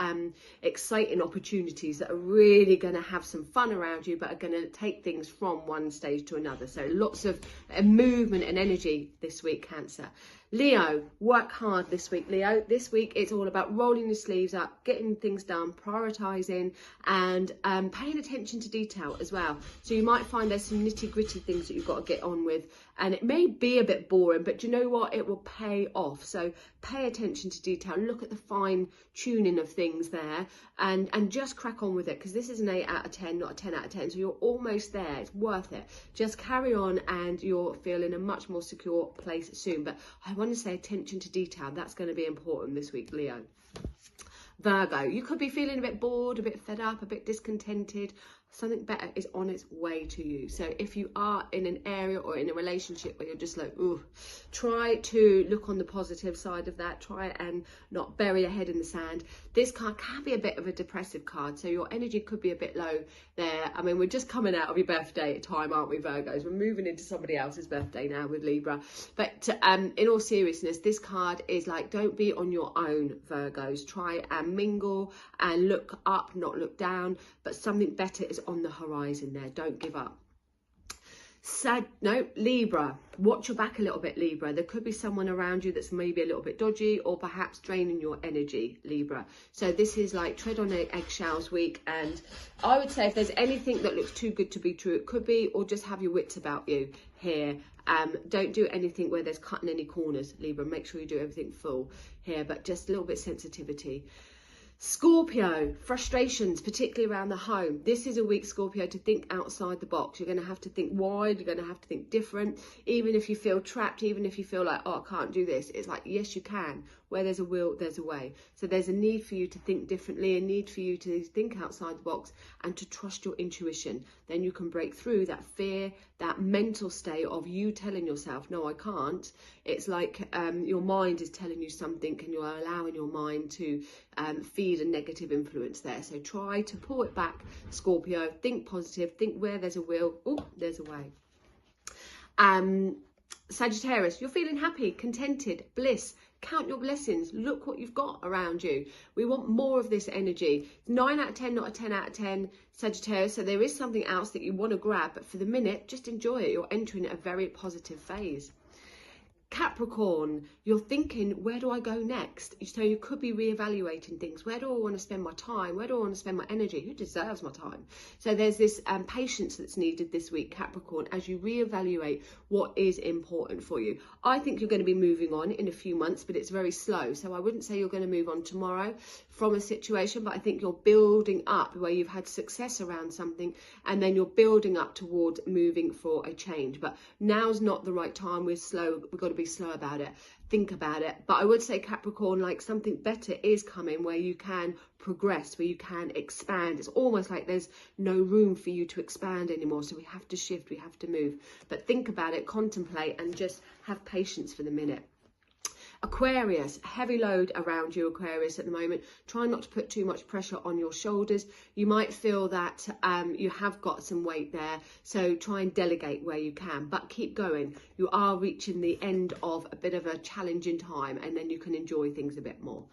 exciting opportunities that are really going to have some fun around you, but are going to take things from one stage to another. So lots of movement and energy this week, Cancer. Leo, work hard this week, Leo. This week it's all about rolling your sleeves up, getting things done, prioritising, and paying attention to detail as well. So you might find there's some nitty-gritty things that you've got to get on with, and it may be a bit boring, but you know what? It will pay off. So pay attention to detail, look at the fine tuning of things there, and just crack on with it, because this is an 8 out of 10, not a 10 out of 10. So you're almost there. It's worth it. Just carry on, and you'll feel in a much more secure place soon. But I want to say attention to detail. That's going to be important this week, Leo. Virgo, you could be feeling a bit bored, a bit fed up, a bit discontented. Something better is on its way to you. So if you are in an area or in a relationship where you're just like, ooh, try to look on the positive side of that. Try and not bury your head in the sand. This card can be a bit of a depressive card, so your energy could be a bit low there. I mean, we're just coming out of your birthday time, aren't we, Virgos? We're moving into somebody else's birthday now with Libra. But in all seriousness, this card is like, don't be on your own, Virgos. Try and mingle and look up, not look down, but something better is on the horizon there. Don't give up. Libra, watch your back a little bit, Libra. There could be someone around you that's maybe a little bit dodgy, or perhaps draining your energy, Libra. So this is like tread on eggshells week, and I would say if there's anything that looks too good to be true, it could be, or just have your wits about you here. Don't do anything where there's cutting any corners, Libra. Make sure you do everything full here, but just a little bit sensitivity. Scorpio, frustrations, particularly around the home. This is a week, Scorpio, to think outside the box. You're going to have to think wide. You're going to have to think different. Even if you feel trapped, even if you feel like, oh, I can't do this. It's like, yes, you can. Where there's a will, there's a way. So there's a need for you to think differently, a need for you to think outside the box and to trust your intuition. Then you can break through that fear, that mental state of you telling yourself, no, I can't. It's like your mind is telling you something, and you're allowing your mind to feed a negative influence there. So try to pull it back, Scorpio. Think positive. Think where there's a will, oh, there's a way. Sagittarius, you're feeling happy, contented, bliss. Count your blessings. Look what you've got around you. We want more of this energy. 9 out of 10, not a 10 out of 10, Sagittarius. So there is something else that you want to grab, but for the minute, just enjoy it. You're entering a very positive phase. Capricorn, you're thinking, where do I go next? So you could be reevaluating things. Where do I want to spend my time? Where do I want to spend my energy? Who deserves my time? So there's this patience that's needed this week, Capricorn, as you reevaluate what is important for you. I think you're going to be moving on in a few months, but it's very slow. So I wouldn't say you're going to move on tomorrow from a situation, but I think you're building up where you've had success around something, and then you're building up towards moving for a change. But now's not the right time. We're slow. We've got to be slow about it. Think about it. But I would say, Capricorn, like something better is coming where you can progress, where you can expand. It's almost like there's no room for you to expand anymore. So we have to shift, we have to move. But think about it, contemplate, and just have patience for the minute. Aquarius, heavy load around you, Aquarius, at the moment. Try not to put too much pressure on your shoulders. You might feel that you have got some weight there, so try and delegate where you can, but keep going. You are reaching the end of a bit of a challenging time, and then you can enjoy things a bit more.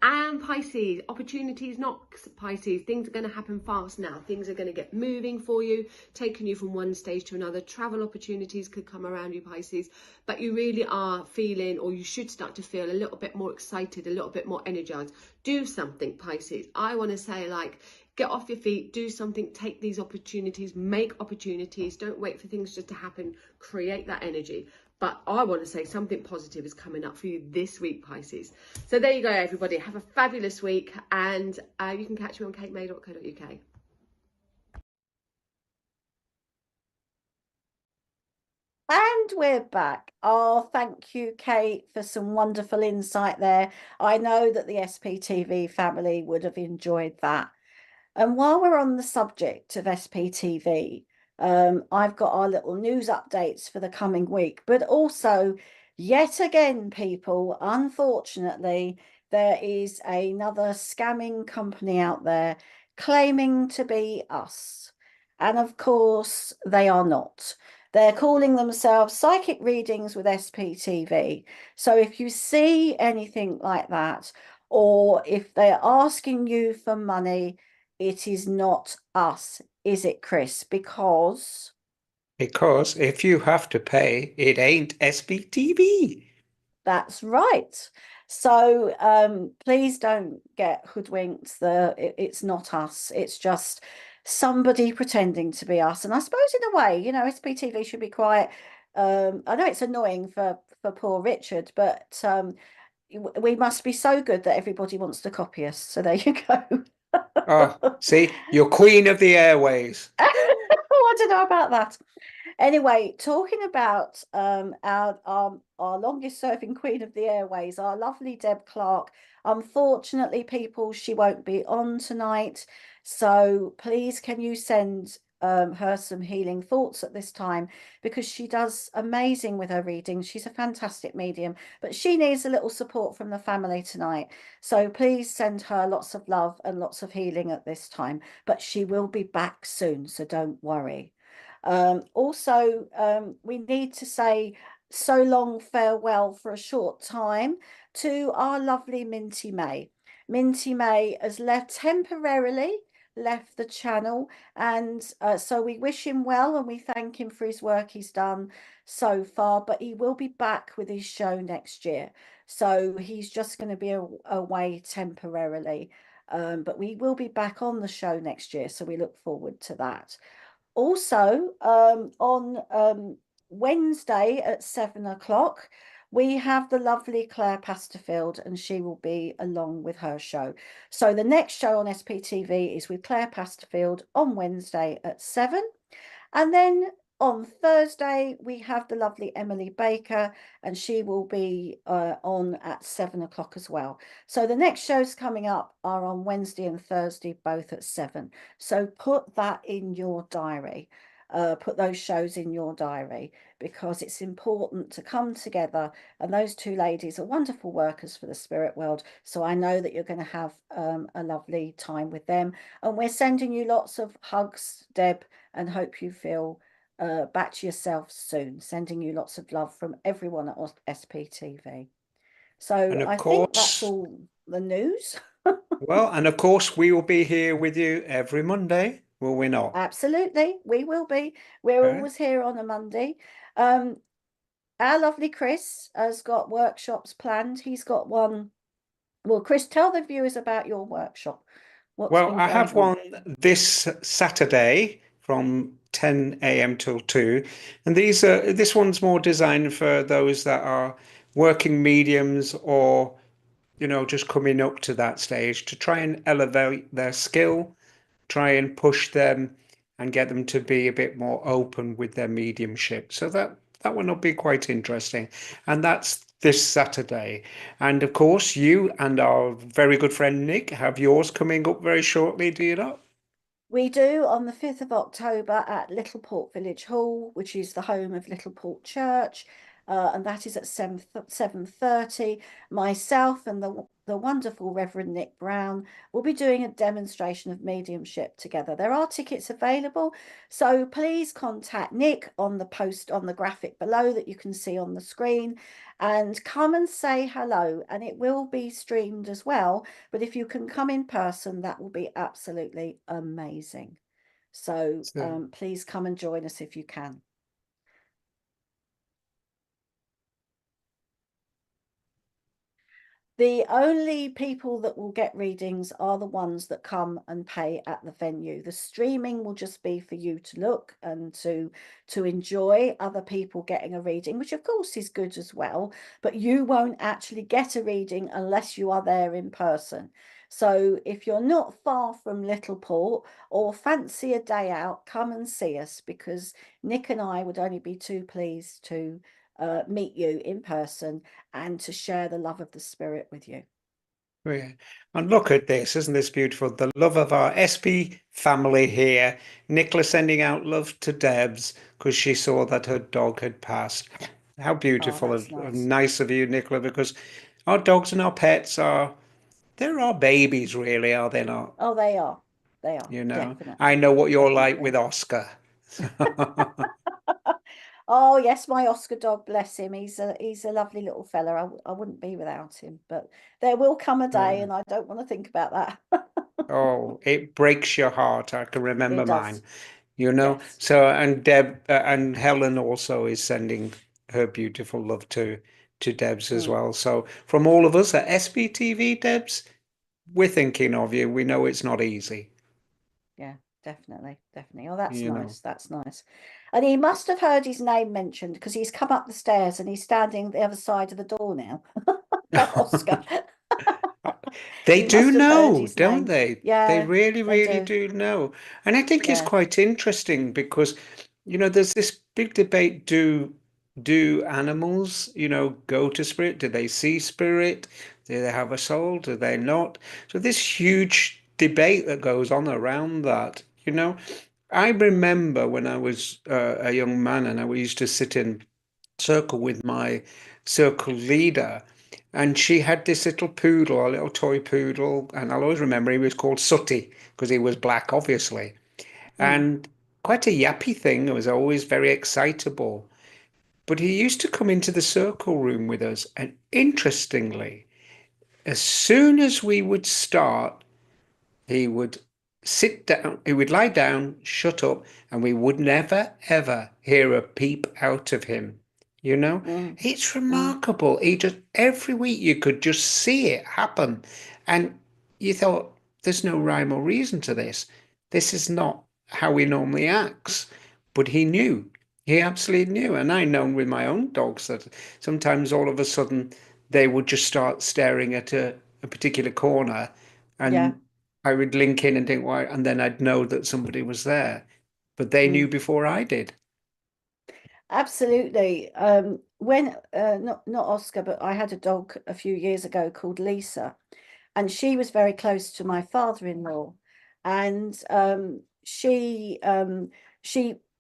And Pisces, opportunities knocks, Pisces. Things are going to happen fast now. Things are going to get moving for you, taking you from one stage to another. Travel opportunities could come around you, Pisces. But you really are feeling, or you should start to feel a little bit more excited, a little bit more energized. Do something, Pisces. I want to say, like, get off your feet, do something, take these opportunities, make opportunities. Don't wait for things just to happen. Create that energy. But I want to say something positive is coming up for you this week, Pisces. So there you go, everybody. Have a fabulous week, and you can catch me on katemaid.co.uk. And we're back. Oh, thank you, Kate, for some wonderful insight there. I know that the SPTV family would have enjoyed that. And while we're on the subject of SPTV, I've got our little news updates for the coming week, but also, yet again, people, unfortunately, there is another scamming company out there claiming to be us. And of course, they are not. They're calling themselves Psychic Readings with SPTV. So if you see anything like that, or if they're asking you for money, it is not us, is it, Chris? Because Because if you have to pay, it ain't SBTV. that's right. So please don't get hoodwinked. It's not us. It's just somebody pretending to be us. And I suppose in a way, you know, SPTV should be quite. I know it's annoying for poor Richard, but we must be so good that everybody wants to copy us. So there you go. Oh, see, you're queen of the airways. Oh, I don't know about that. Anyway, talking about our longest serving queen of the airways, our lovely Deb Clark. Unfortunately, people, she won't be on tonight. So please, can you send her some healing thoughts at this time, because she does amazing with her readings. She's a fantastic medium, but she needs a little support from the family tonight. So please send her lots of love and lots of healing at this time. But she will be back soon, so don't worry. Also, we need to say so long farewell for a short time to our lovely Minty May. Minty May has left the channel, and so we wish him well and we thank him for his work he's done so far, but he will be back with his show next year. So he's just going to be away temporarily. But we will be back on the show next year, so we look forward to that. Also, on Wednesday at 7 o'clock, we have the lovely Claire Pasterfield, and she will be along with her show. So the next show on SPTV is with Claire Pasterfield on Wednesday at 7. And then on Thursday, we have the lovely Emily Baker, and she will be on at 7 o'clock as well. So the next shows coming up are on Wednesday and Thursday, both at 7. So put that in your diary. Put those shows in your diary, because it's important to come together. And those two ladies are wonderful workers for the spirit world. So I know that you're going to have a lovely time with them. And we're sending you lots of hugs, Deb, and hope you feel back to yourself soon. Sending you lots of love from everyone at SPTV. So And of I think that's course, all the news. well, and of course, we will be here with you every Monday, will we not? Absolutely, we will be. We're Okay. always here on a Monday. Um, our lovely Chris has got workshops planned. He's got one. Well, Chris, tell the viewers about your workshop. What's Well, been I going have on? one this Saturday from 10 a.m. till 2. And this one's more designed for those that are working mediums, or just coming up to that stage, to try and elevate their skill, try and push them and get them to be a bit more open with their mediumship. So that one will be quite interesting. And that's this Saturday. And of course, you and our very good friend Nick have yours coming up very shortly, do you not? We do on the 5th of October at Littleport Village Hall, which is the home of Littleport Church, and that is at 7:30. Myself and the wonderful Reverend Nick Brown will be doing a demonstration of mediumship together. There are tickets available, so please contact Nick on the post on the graphic below that you can see on the screen, and come and say hello. And it will be streamed as well, but if you can come in person, that will be absolutely amazing. So So, please come and join us if you can. The only people that will get readings are the ones that come and pay at the venue. The streaming will just be for you to look and to enjoy other people getting a reading, which of course is good as well, but you won't actually get a reading unless you are there in person. So if you're not far from Littleport or fancy a day out, come and see us, because Nick and I would only be too pleased to meet you in person and to share the love of the Spirit with you. Yeah. And look at this, isn't this beautiful? The love of our SP family here. Nicola sending out love to Debs because she saw that her dog had passed. How Oh, beautiful that's and nice. nice of you, Nicola, because our dogs and our pets are, they're our babies, really, are they not? Oh, they are. They are, You know, I definitely. know what you're like with Definitely. Oscar. Oh yes, my Oscar dog, bless him. He's a lovely little fella. I wouldn't be without him, but there will come a day, Yeah. and I don't want to think about that. Oh, it breaks your heart. I can remember It mine, does. you know. Yes. So, and Deb and Helen also is sending her beautiful love to Debs as Mm, well. So, from all of us at SBTV, Debs, we're thinking of you. We know it's not easy, yeah, definitely, definitely. Oh, that's you know. nice. That's nice. And he must have heard his name mentioned, because he's come up the stairs and he's standing the other side of the door now. Oscar. They He do must have heard know, his don't name. they? They Yeah, really, they really do. do know. And I think it's Yeah. quite interesting because, there's this big debate, do animals, go to spirit? Do they see spirit? Do they have a soul? Do they not? So this huge debate that goes on around that. I remember when I was a young man and I used to sit in circle with my circle leader. And she had this little poodle, a little toy poodle, and I'll always remember he was called Sooty because he was black, obviously. Mm, And quite a yappy thing. It was always very excitable. But he used to come into the circle room with us. And interestingly, as soon as we would start, he would sit down, he would lie down, shut up, and we would never, ever hear a peep out of him. You know, mm, it's mm. remarkable. He just, every week you could just see it happen. And you thought, there's no rhyme or reason to this. This is not how he normally acts. But he knew. He absolutely knew. And I know with my own dogs that sometimes all of a sudden they would just start staring at a particular corner, Yeah. and I would link in and think, why? And then I'd know that somebody was there. But they knew Mm. before I did. Absolutely. When not Oscar, but I had a dog a few years ago called Lisa, and she was very close to my father-in-law, and she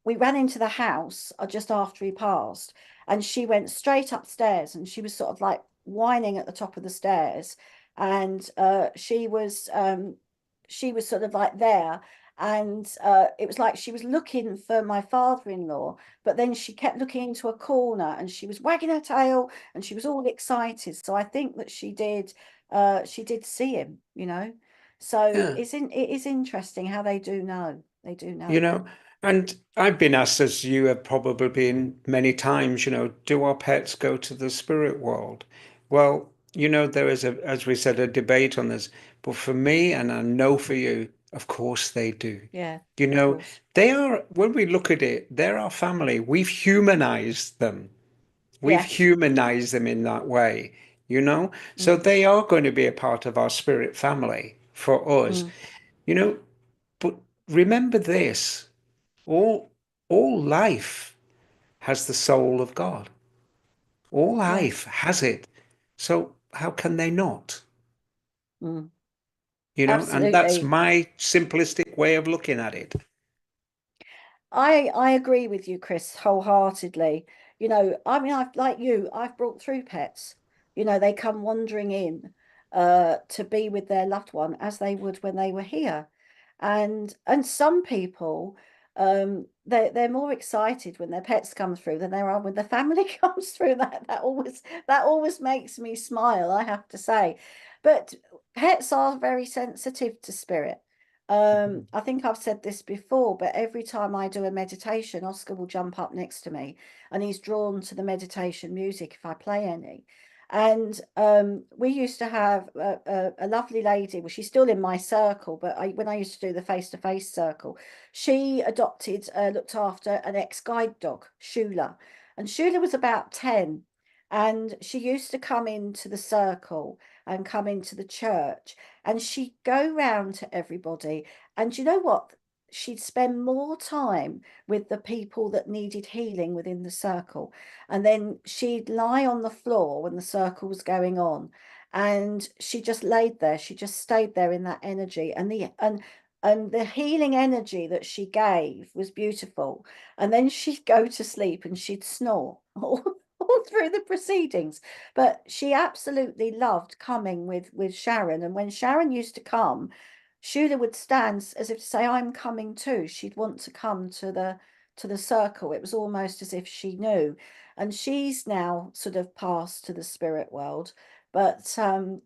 we ran into the house just after he passed, and she went straight upstairs, and she was sort of like whining at the top of the stairs, and she was sort of like there. And it was like she was looking for my father-in-law, but then she kept looking into a corner and she was wagging her tail and she was all excited. So I think that she did see him. So Yeah. it is interesting how they do know. They do You know. know, and I've been asked, as you have probably been many times, do our pets go to the spirit world? Well, there is as we said, a debate on this. But for me, and I know for you, of course they do. Yeah, You of know, course. they are, when we look at it, they're our family. We've humanized them. We've Yes. humanized them in that way. So Mm, they are going to be a part of our spirit family for us, mm, you know. But remember this, all life has the soul of God. All life yes. has it. So how can they not? Mm, And that's absolutely. my simplistic way of looking at it. I agree with you, Chris, wholeheartedly. I mean, I've like you, I've brought through pets. They come wandering in to be with their loved one as they would when they were here. And some people they're more excited when their pets come through than they are when the family comes through. That always makes me smile, I have to say. But pets are very sensitive to spirit. I think I've said this before, but every time I do a meditation, Oscar will jump up next to me and he's drawn to the meditation music if I play any. And we used to have a lovely lady. Well, she's still in my circle, but when I used to do the face-to-face circle, she looked after an ex-guide dog, Shula. And Shula was about 10. And she used to come into the circle and come into the church, and she'd go round to everybody. And you know what? She'd spend more time with the people that needed healing within the circle. And then she'd lie on the floor when the circle was going on. And she just laid there. She just stayed there in that energy. And the healing energy that she gave was beautiful. And then she'd go to sleep and she'd snore all through the proceedings. But she absolutely loved coming with Sharon. And when Sharon used to come, Shula would stand as if to say, I'm coming too. She'd want to come to the circle. It was almost as if she knew. And she's now sort of passed to the spirit world. But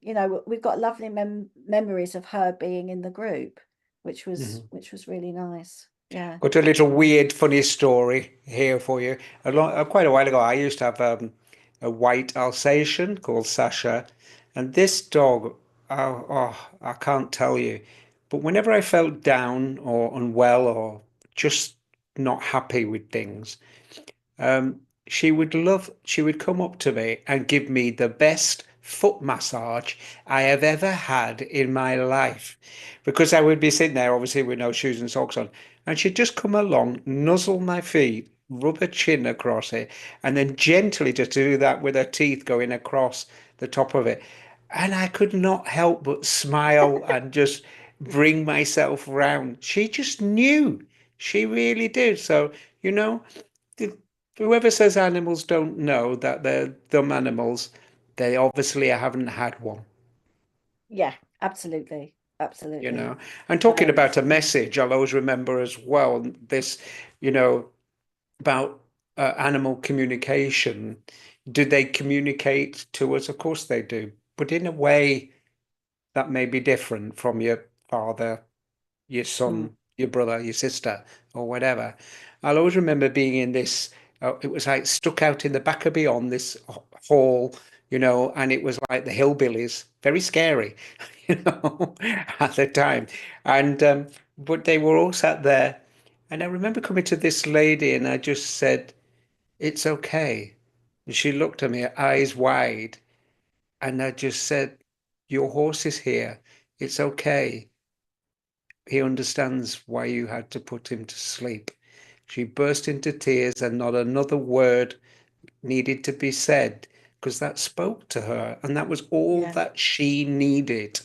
you know, we've got lovely memories of her being in the group, which was Mhm. really nice. Yeah. Got a little weird, funny story here for you. Quite a while ago, I used to have a white Alsatian called Sasha, and this dog, I can't tell you, but whenever I felt down or unwell or just not happy with things, um, she would come up to me and give me the best foot massage I have ever had in my life. Because I would be sitting there, obviously, with no shoes and socks on, and she'd just come along, nuzzle my feet, rub her chin across it, and then gently just do that with her teeth going across the top of it. And I could not help but smile and just bring myself round. She just knew. She really did. So, you know, whoever says animals don't know that they're dumb animals, they obviously haven't had one, Yeah, absolutely. you Absolutely. know. And talking about a Yeah. message, I'll always remember as well this, you know, about animal communication. Do they communicate to us? Of course they do, but in a way that may be different from your father, your Mm, son, your brother, your sister, or whatever. I'll always remember being in this, it was like stuck out in the back of beyond this hall, you know, and it was like the hillbillies, very scary, you know, at the time. And, but they were all sat there. And I remember coming to this lady and I just said, it's okay. And she looked at me, eyes wide, and I just said, your horse is here. It's okay. He understands why you had to put him to sleep. She burst into tears, and not another word needed to be said because that spoke to her, and that was all yeah. that she needed.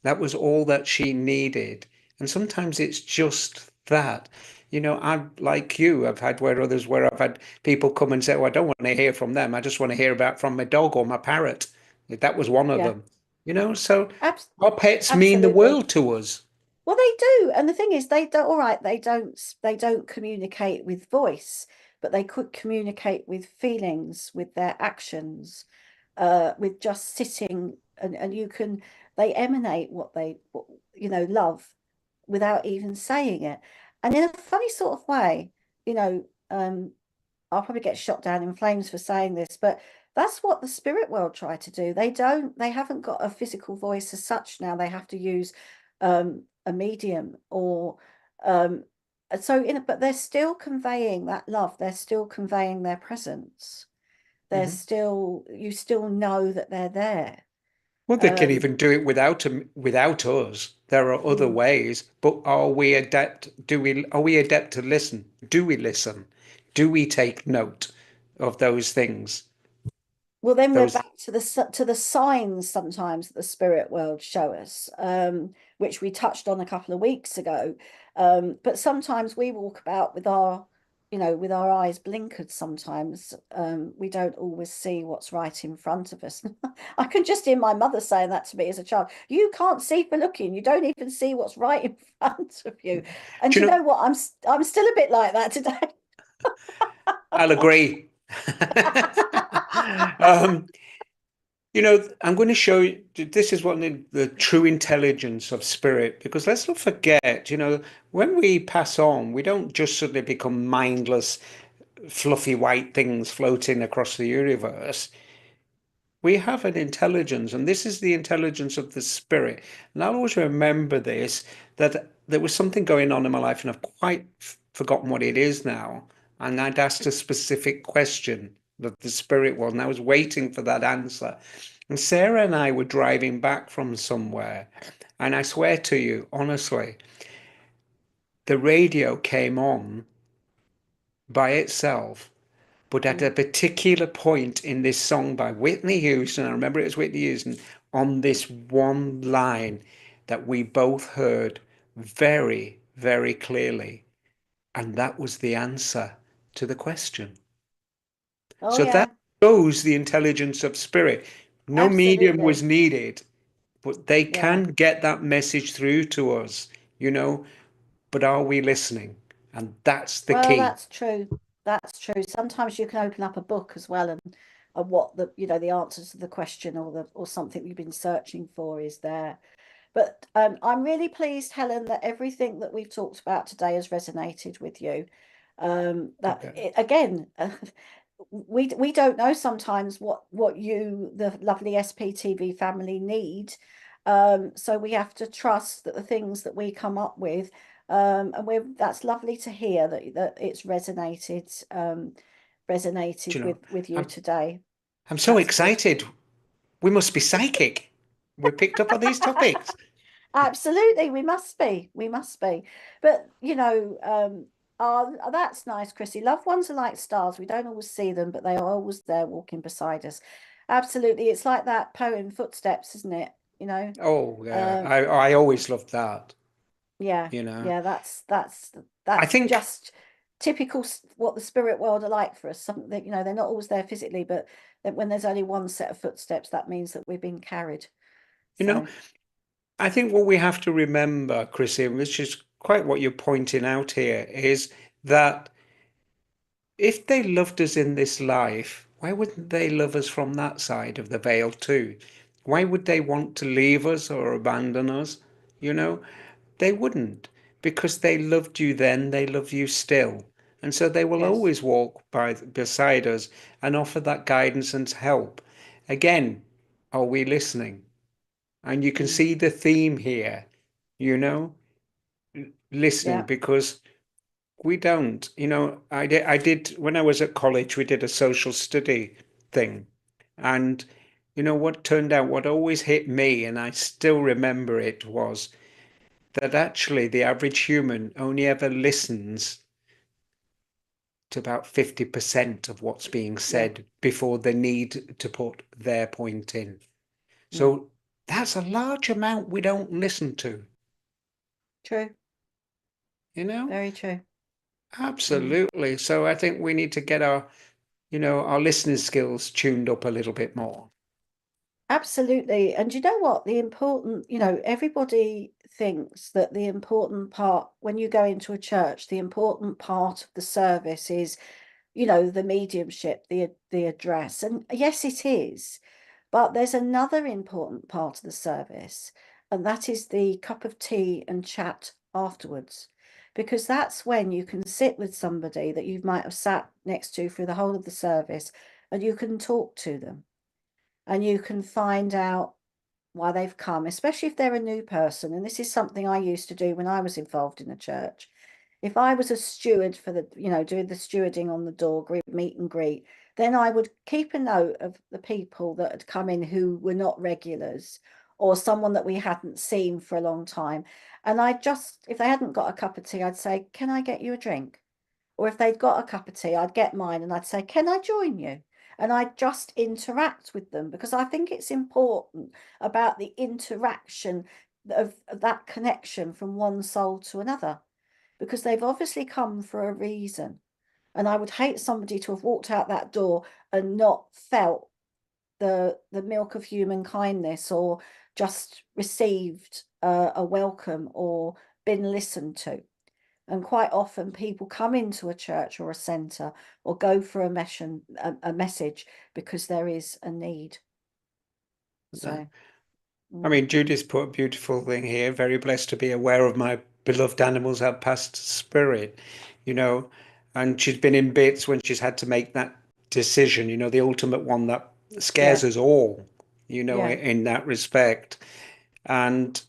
That was all that she needed. And sometimes it's just that. You know, I'm like you, I've had where I've had people come and say, oh, I don't want to hear from them. I just want to hear about from my dog or my parrot. That was one of Yeah. them. You know, so Abs our pets mean the absolutely. world to us. Well, they do. And the thing is, they don't, all right, they don't communicate with voice, but they could communicate with feelings, with their actions, with just sitting and you can, they emanate what, you know, love without even saying it. And in a funny sort of way, you know, I'll probably get shot down in flames for saying this, but that's what the spirit world try to do. They haven't got a physical voice as such now. They have to use a medium or but they're still conveying that love. They're still conveying their presence. They're Mhm. still, you still know that they're there. Well, they can Um, even do it without us. There are other mm. ways, but are we adept? Are we adept to listen? Do we listen? Do we take note of those things? Well, then we're Those. back to the signs sometimes that the spirit world show us, which we touched on a couple of weeks ago. But sometimes we walk about with our, you know, with our eyes blinkered. Sometimes we don't always see what's right in front of us. I can just hear my mother saying that to me as a child. You can't see for looking. You don't even see what's right in front of you. And Do do you you know? know what? I'm still a bit like that today. I'll agree. um, You know, I'm going to show you, this is what the true intelligence of spirit, because let's not forget, you know, when we pass on, we don't just suddenly become mindless, fluffy white things floating across the universe. We have an intelligence, and this is the intelligence of the spirit. And I'll always remember this, that there was something going on in my life, and I've quite forgotten what it is now. And I'd asked a specific question of the spirit world, and I was waiting for that answer. And Sarah and I were driving back from somewhere, and I swear to you, honestly, the radio came on by itself. But at a particular point in this song by Whitney Houston, I remember it was Whitney Houston, on this one line that we both heard very, very clearly. And that was the answer to the question. Oh So that yeah, shows the intelligence of spirit. No medium absolutely. was needed, but they Yeah. can get that message through to us, you know, but are we listening? And that's the Well, key. that's true. That's true. Sometimes you can open up a book as well, and what the the answer to the question, or the or something you've been searching for is there. But I'm really pleased, Helen, that everything that we've talked about today has resonated with you. That Okay. it, again, we don't know sometimes what you, the lovely SPTV family, need. So we have to trust that the things that we come up with, and we're that's lovely to hear that it's Do resonated you know, with you I'm today. I'm so That's good. excited. We must be psychic. We picked up on these topics. Absolutely, we must be. We must be. But that's nice, Chrissy. Loved ones are like stars. We don't always see them, but they are always there walking beside us. Absolutely. It's like that poem Footsteps, isn't it? Oh, yeah. Um, I always loved that, yeah, you know. yeah, I that's think, just typical what the spirit world are like for us. Something that, they're not always there physically, but that when there's only one set of footsteps, that means that we're being carried. you know, So, I think what we have to remember, Chrissy, which is quite what you're pointing out here, is that if they loved us in this life, why wouldn't they love us from that side of the veil too? Why would they want to leave us or abandon us? You know, they wouldn't, because they loved you then, they love you still. And so they will yes. always walk beside us and offer that guidance and help. Again, are we listening? And you can Mm, see the theme here, you know, listening, yeah. because we don't. I did when I was at college, we did a social study thing. And what turned out, what always hit me, and I still remember it, was that actually the average human only ever listens to about 50% of what's being Yeah. said before they need to put their point in. Mm. So that's a large amount we don't listen to, True. you know? Very true. Mm. Absolutely. So I think we need to get our listening skills tuned up a little bit more. Absolutely. And you know what? Everybody thinks that the important part when you go into a church, the important part of the service is, the mediumship, the address. And yes, it is. But there's another important part of the service, and that is the cup of tea and chat afterwards. Because that's when you can sit with somebody that you might have sat next to through the whole of the service, and you can talk to them, and you can find out why they've come, especially if they're a new person. And this is something I used to do when I was involved in the church. If I was a steward for doing the stewarding on the door, group meet and greet, then I would keep a note of the people that had come in who were not regulars, or someone that we hadn't seen for a long time. And if they hadn't got a cup of tea, I'd say, "Can I get you a drink?" Or if they'd got a cup of tea, I'd get mine and I'd say, "Can I join you?" And I'd just interact with them, because I think it's important about the interaction of that connection from one soul to another, because they've obviously come for a reason. And I would hate somebody to have walked out that door and not felt the milk of human kindness, or just received a welcome, or been listened to. And quite often people come into a church or a centre, or go for a message because there is a need. So, I mm, mean, Judith put a beautiful thing here. Very blessed to be aware of my beloved animals have passed spirit, you know, and she's been in bits when she's had to make that decision, the ultimate one that scares yeah, us all, yeah, in that respect. And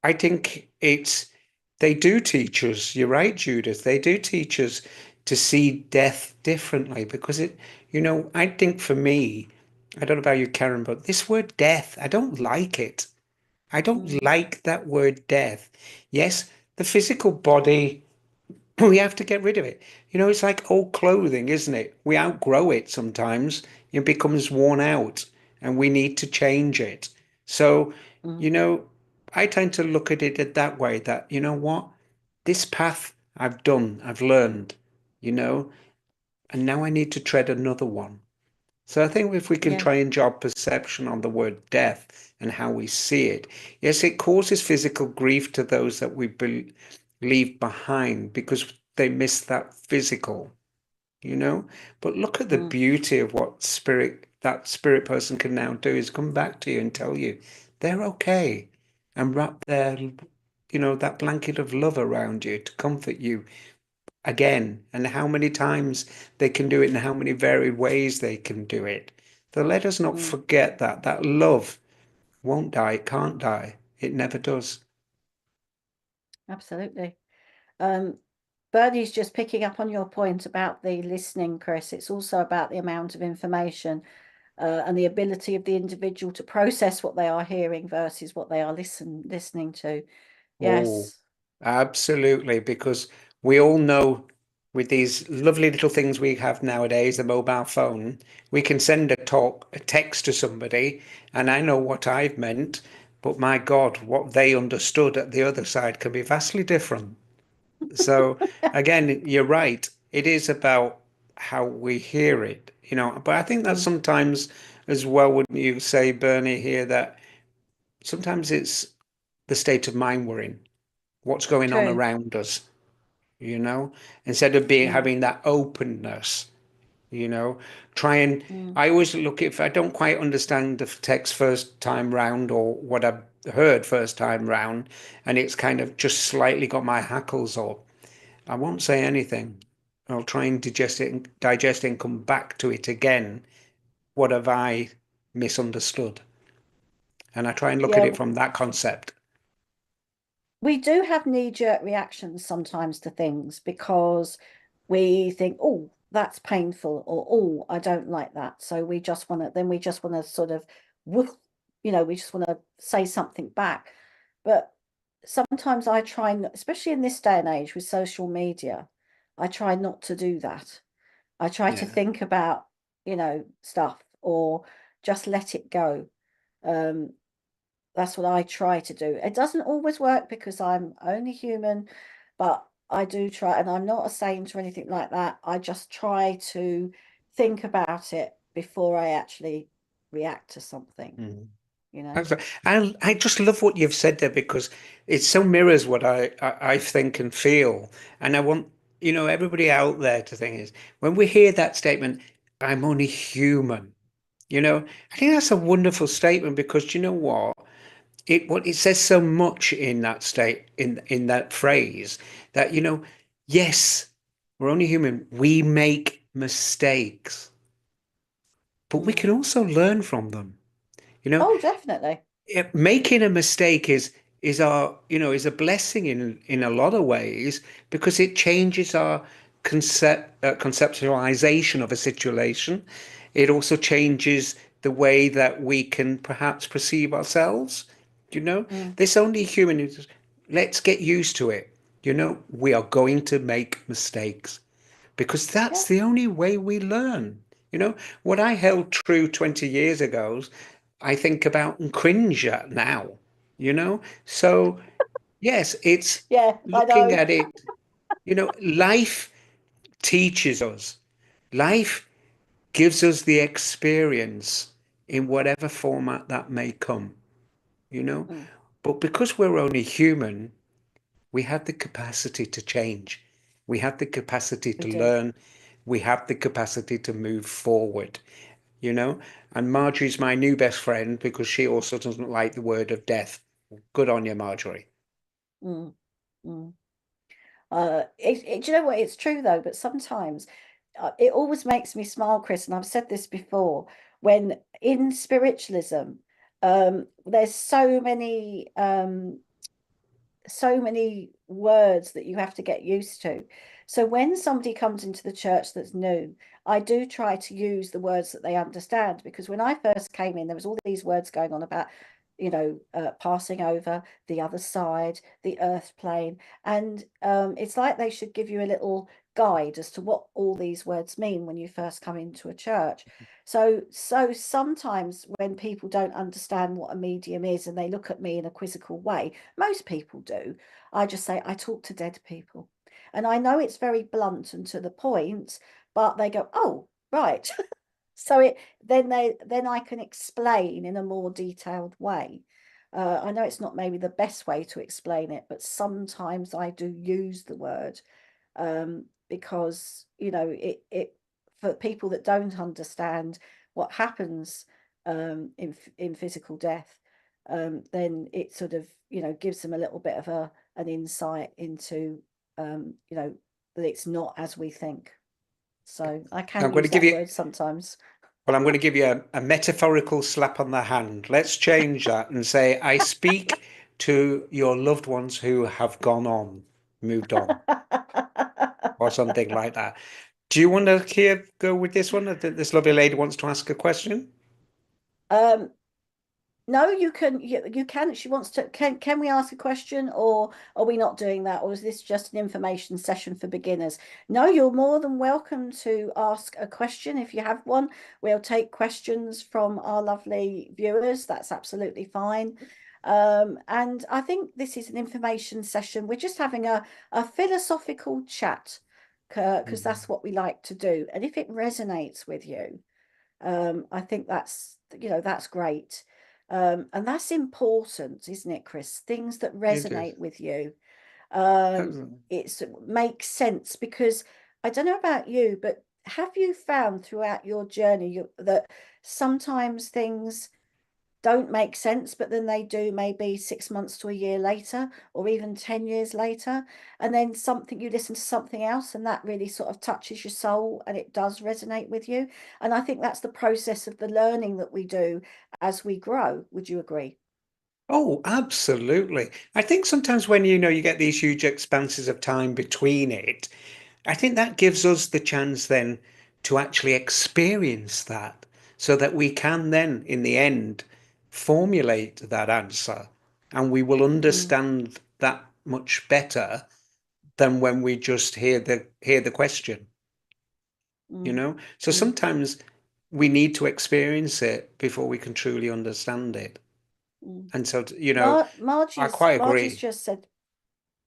I think they do teach us, you're right, Judith, they do teach us to see death differently, because I think for me, I don't know about you, Karen, but this word death, I don't like it. I don't like that word death. Yes, the physical body, we have to get rid of it. It's like old clothing, isn't it? We outgrow it sometimes. It becomes worn out and we need to change it. So, Mm, you know, I tend to look at it that way, that, what? This path I've done, I've learned, you know, and now I need to tread another one. So I think if we can yeah. try and job perception on the word death and how we see it, yes, it causes physical grief to those that we leave behind because they miss that physical, you know. But look at the Mm, beauty of what that spirit person can now do is come back to you and tell you they're okay and wrap that blanket of love around you to comfort you again, and how many times they can do it and how many varied ways they can do it. So let us not mm, forget that love won't die, it can't die, it never does. absolutely. Um, Bernie's just picking up on your point about the listening, Chris. It's also about the amount of information and the ability of the individual to process what they are hearing versus what they are listening to. Oh, Yes. absolutely, because we all know with these lovely little things we have nowadays, the mobile phone, we can send a text to somebody, and I know what I've meant, but my God, what they understood at the other side can be vastly different. So again, you're right. It is about how we hear it, But I think that Mm, sometimes as well, wouldn't you say, Bernie, here that sometimes it's the state of mind we're in, what's going on true. around us, instead of being Mm, having that openness, you know, try and mm, I always look if I don't quite understand the text first time round or what I've heard first time round, and it's kind of just slightly got my hackles up. I won't say anything. I'll try and digest it and come back to it again. What have I misunderstood? And I try and look at yeah. it from that concept. We do have knee-jerk reactions sometimes to things because we think, oh, that's painful, or oh, I don't like that. So we just want to sort of, we just want to say something back. But sometimes I try, especially in this day and age with social media, I try not to do that. I try to Yeah. think about, stuff or just let it go. Um, that's what I try to do. It doesn't always work because I'm only human, but I do try, and I'm not a saint or anything like that. I just try to think about it before I actually react to something, Mm. you know? That's right. I just love what you've said there because it so mirrors what I think and feel. And I want, everybody out there to think is when we hear that statement, I'm only human, I think that's a wonderful statement because you know what? It says so much in that in that phrase that yes, we're only human, we make mistakes, but we Mm. can also learn from them. you know Oh, definitely. Making a mistake is a blessing in a lot of ways because it changes our conceptualization of a situation. It also changes the way that we can perhaps perceive ourselves. you know Mm. this only human is, let's get used to it. We are going to make mistakes because that's Yeah. the only way we learn. What I held true 20 years ago, I think about and cringe at now, So, yes, it's Yeah, I looking know. at it, life teaches us, life gives us the experience in whatever format that may come, you know. Mm, But because we're only human, we have the capacity to change. We have the capacity we to do. learn. We have the capacity to move forward, you know. And Marjorie's my new best friend because she also doesn't like the word of death. Good on you, Marjorie. Mm, mm. Do you know what? It's true though, but sometimes it always makes me smile, Chris, and I've said this before, when in spiritualism, there's so many so many words that you have to get used to. So when somebody comes into the church that's new, I do try to use the words that they understand, because when I first came in, there was all these words going on about, passing over, the other side, the earth plane. And it's like they should give you a little guide as to what all these words mean when you first come into a church. So sometimes when people don't understand what a medium is and they look at me in a quizzical way, most people do, I just say, I talk to dead people. And I know it's very blunt and to the point, but they go, oh, right. So then I can explain in a more detailed way. I know it's not maybe the best way to explain it, but sometimes I do use the word, because it for people that don't understand what happens in physical death, then it sort of gives them a little bit of an insight into that it's not as we think. So I I'm can going to use give that you, word sometimes. well, I'm going to give you a metaphorical slap on the hand. Let's change that and say, I speak to your loved ones who have gone on, moved on, or something like that. Do you want to go with this one? This lovely lady wants to ask a question. um No, you can. She wants to, can we ask a question, or are we not doing that? Or is this just an information session for beginners? No, you're more than welcome to ask a question if you have one. We'll take questions from our lovely viewers. That's absolutely fine. And I think this is an information session. We're just having a philosophical chat, because that's what we like to do. And if it resonates with you, I think that's great. And that's important, isn't it, Chris? Things that It is. resonate with you. Absolutely. It makes sense, because I don't know about you, but have you found throughout your journey that sometimes things don't make sense, but then they do maybe 6 months to a year later, or even 10 years later, and then you listen to something else and that really sort of touches your soul and it does resonate with you. And I think that's the process of the learning that we do as we grow. Would you agree? Oh, absolutely. I think sometimes when you get these huge expanses of time between it, I think that gives us the chance then to actually experience that so that we can then, in the end, formulate that answer and we will Mm, understand that much better than when we just hear the question, you mm, know? So mm, sometimes we need to experience it before we can truly understand it. mm. And so, I Margie's quite Margie's agree. just said,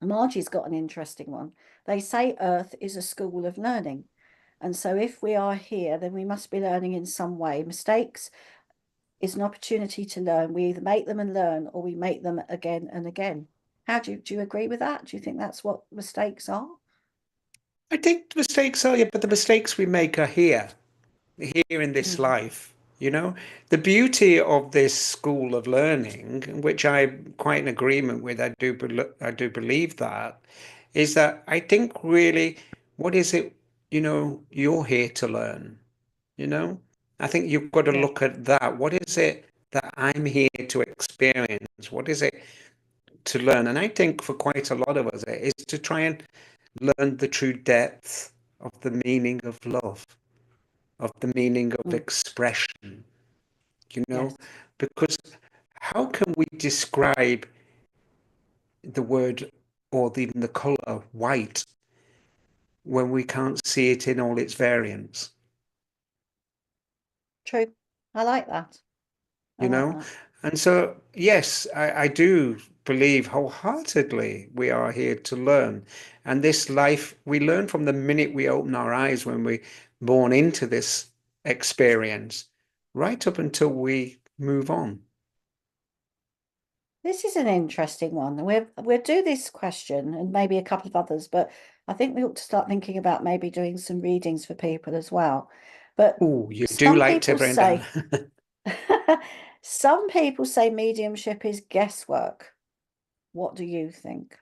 Margie's got an interesting one. They say Earth is a school of learning. And so if we are here, then we must be learning in some way. Mistakes is an opportunity to learn. We either make them and learn, or we make them again and again. How do you agree with that? Do you think that's what mistakes are? I think the mistakes are, yeah, but the mistakes we make are here in this Mm, life. The beauty of this school of learning, which I'm quite in agreement with, I do believe that, is that I think really, what is it, you're here to learn, you know? I think you've got to yeah. look at that. What is it that I'm here to experience? What is it to learn? And I think for quite a lot of us, it is to try and learn the true depth of the meaning of love, of the meaning of Mm, expression, you know, yes. because how can we describe the word or even the color white when we can't see it in all its variants, True. I like that. I you like know? that. And so, yes, I do believe wholeheartedly we are here to learn. And this life, we learn from the minute we open our eyes when we're born into this experience, right up until we move on. This is an interesting one. We'll do this question and maybe a couple of others, but I think we ought to start thinking about maybe doing some readings for people as well. But Oh, you do some like to people bring down. say some people say mediumship is guesswork. What do you think?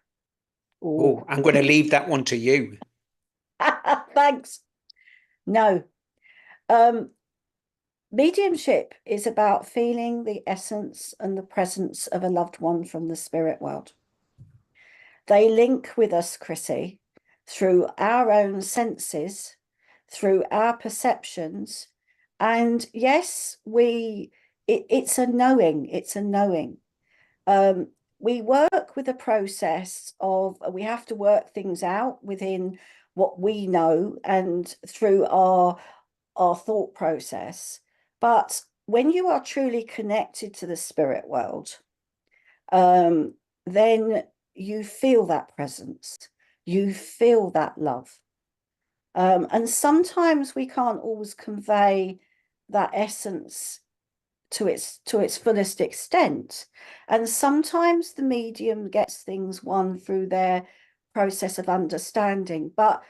Oh, Oh, I'm going to leave that one to you. thanks. No. Um, Mediumship is about feeling the essence and the presence of a loved one from the spirit world. They link with us, Chrissy, through our own senses, through our perceptions. And yes, it's a knowing, it's a knowing. We work with a process of, we have to work things out within what we know and through our thought process. But when you are truly connected to the spirit world, then you feel that presence, you feel that love. And sometimes we can't always convey that essence to its fullest extent. And sometimes the medium gets things won through their process of understanding. But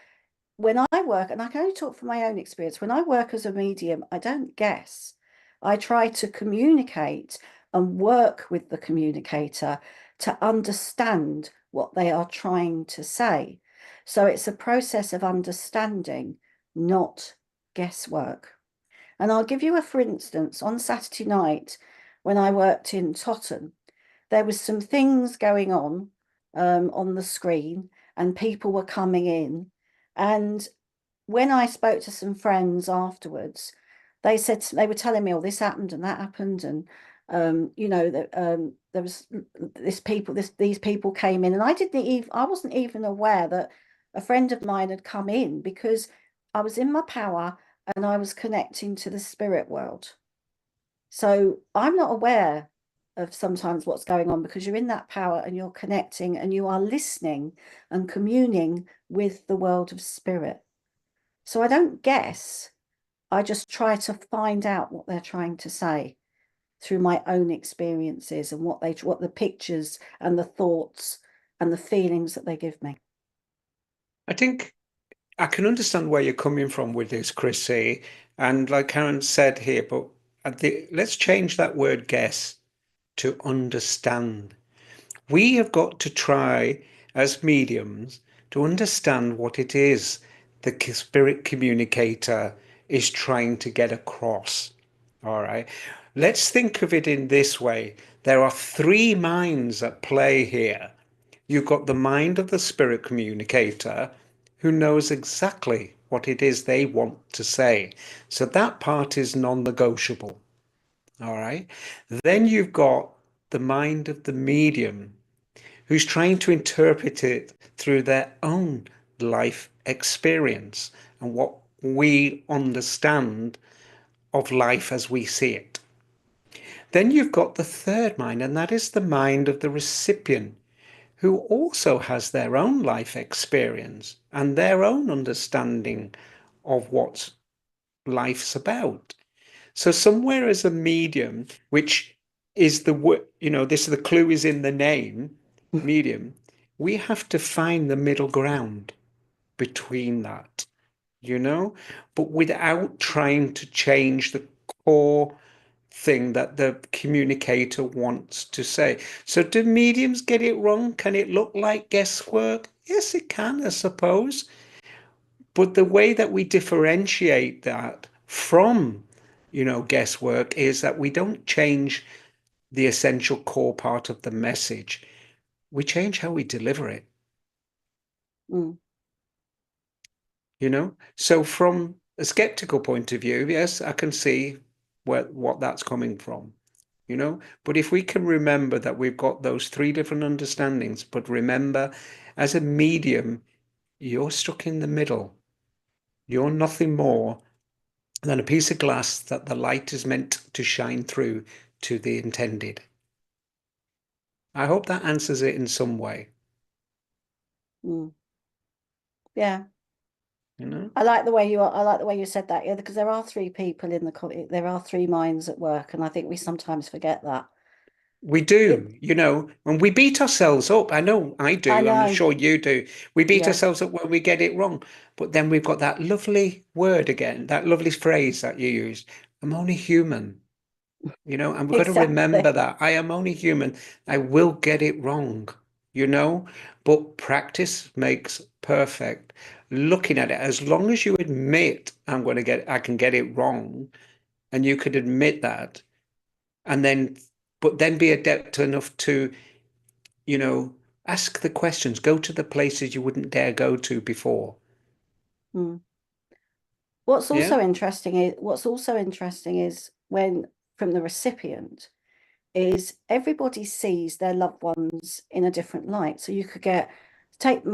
when I work, and I can only talk from my own experience, when I work as a medium, I don't guess. I try to communicate and work with the communicator to understand what they are trying to say. So it's a process of understanding, not guesswork. And I'll give you a for instance, on Saturday night, when I worked in Totton, there was some things going on the screen and people were coming in. And when I spoke to some friends afterwards, they said they were telling me, oh, this happened and that happened. And that there was these people came in, and I wasn't even aware that a friend of mine had come in, because I was in my power and I was connecting to the spirit world. So I'm not aware of sometimes what's going on, because you're in that power and you're connecting and you are listening and communing with the world of spirit. So I don't guess. I just try to find out what they're trying to say through my own experiences and what the pictures and the thoughts and the feelings that they give me. I think I can understand where you're coming from with this, Chrissy. And like Karen said here, but let's change that word guess to understand. We have got to try as mediums to understand what it is the spirit communicator is trying to get across. All right. Let's think of it in this way. There are three minds at play here. You've got the mind of the spirit communicator, who knows exactly what it is they want to say. So that part is non-negotiable. All right. Then you've got the mind of the medium, who's trying to interpret it through their own life experience and what we understand of life as we see it. Then you've got the third mind, and that is the mind of the recipient, who also has their own life experience and their own understanding of what life's about. So somewhere as a medium, which is this is the clue is in the name, medium, we have to find the middle ground between that, but without trying to change the core thing that the communicator wants to say. So do mediums get it wrong? Can it look like guesswork? Yes, it can, I suppose. But the way that we differentiate that from, guesswork is that we don't change the essential core part of the message. We change how we deliver it. Mm. So from a skeptical point of view, yes, I can see what that's coming from. But if we can remember that we've got those three different understandings, but remember, as a medium, you're stuck in the middle. You're nothing more than a piece of glass that the light is meant to shine through to the intended. I hope that answers it in some way. Mm. Yeah. I like the way you said that, yeah, because there are three people there are three minds at work, and I think we sometimes forget that. We do, when we beat ourselves up. I know I do. I'm sure you do. We beat ourselves up when we get it wrong. But then we've got that lovely word again, that lovely phrase that you used. I'm only human, and we've got to remember that. I am only human. I will get it wrong, but practice makes perfect. Looking at it, as long as you admit I can get it wrong, and you could admit that, and then but then be adept enough to Ask the questions. Go to the places you wouldn't dare go to before. Mm. What's Yeah. also interesting is when from the recipient is everybody sees their loved ones in a different light. So you could take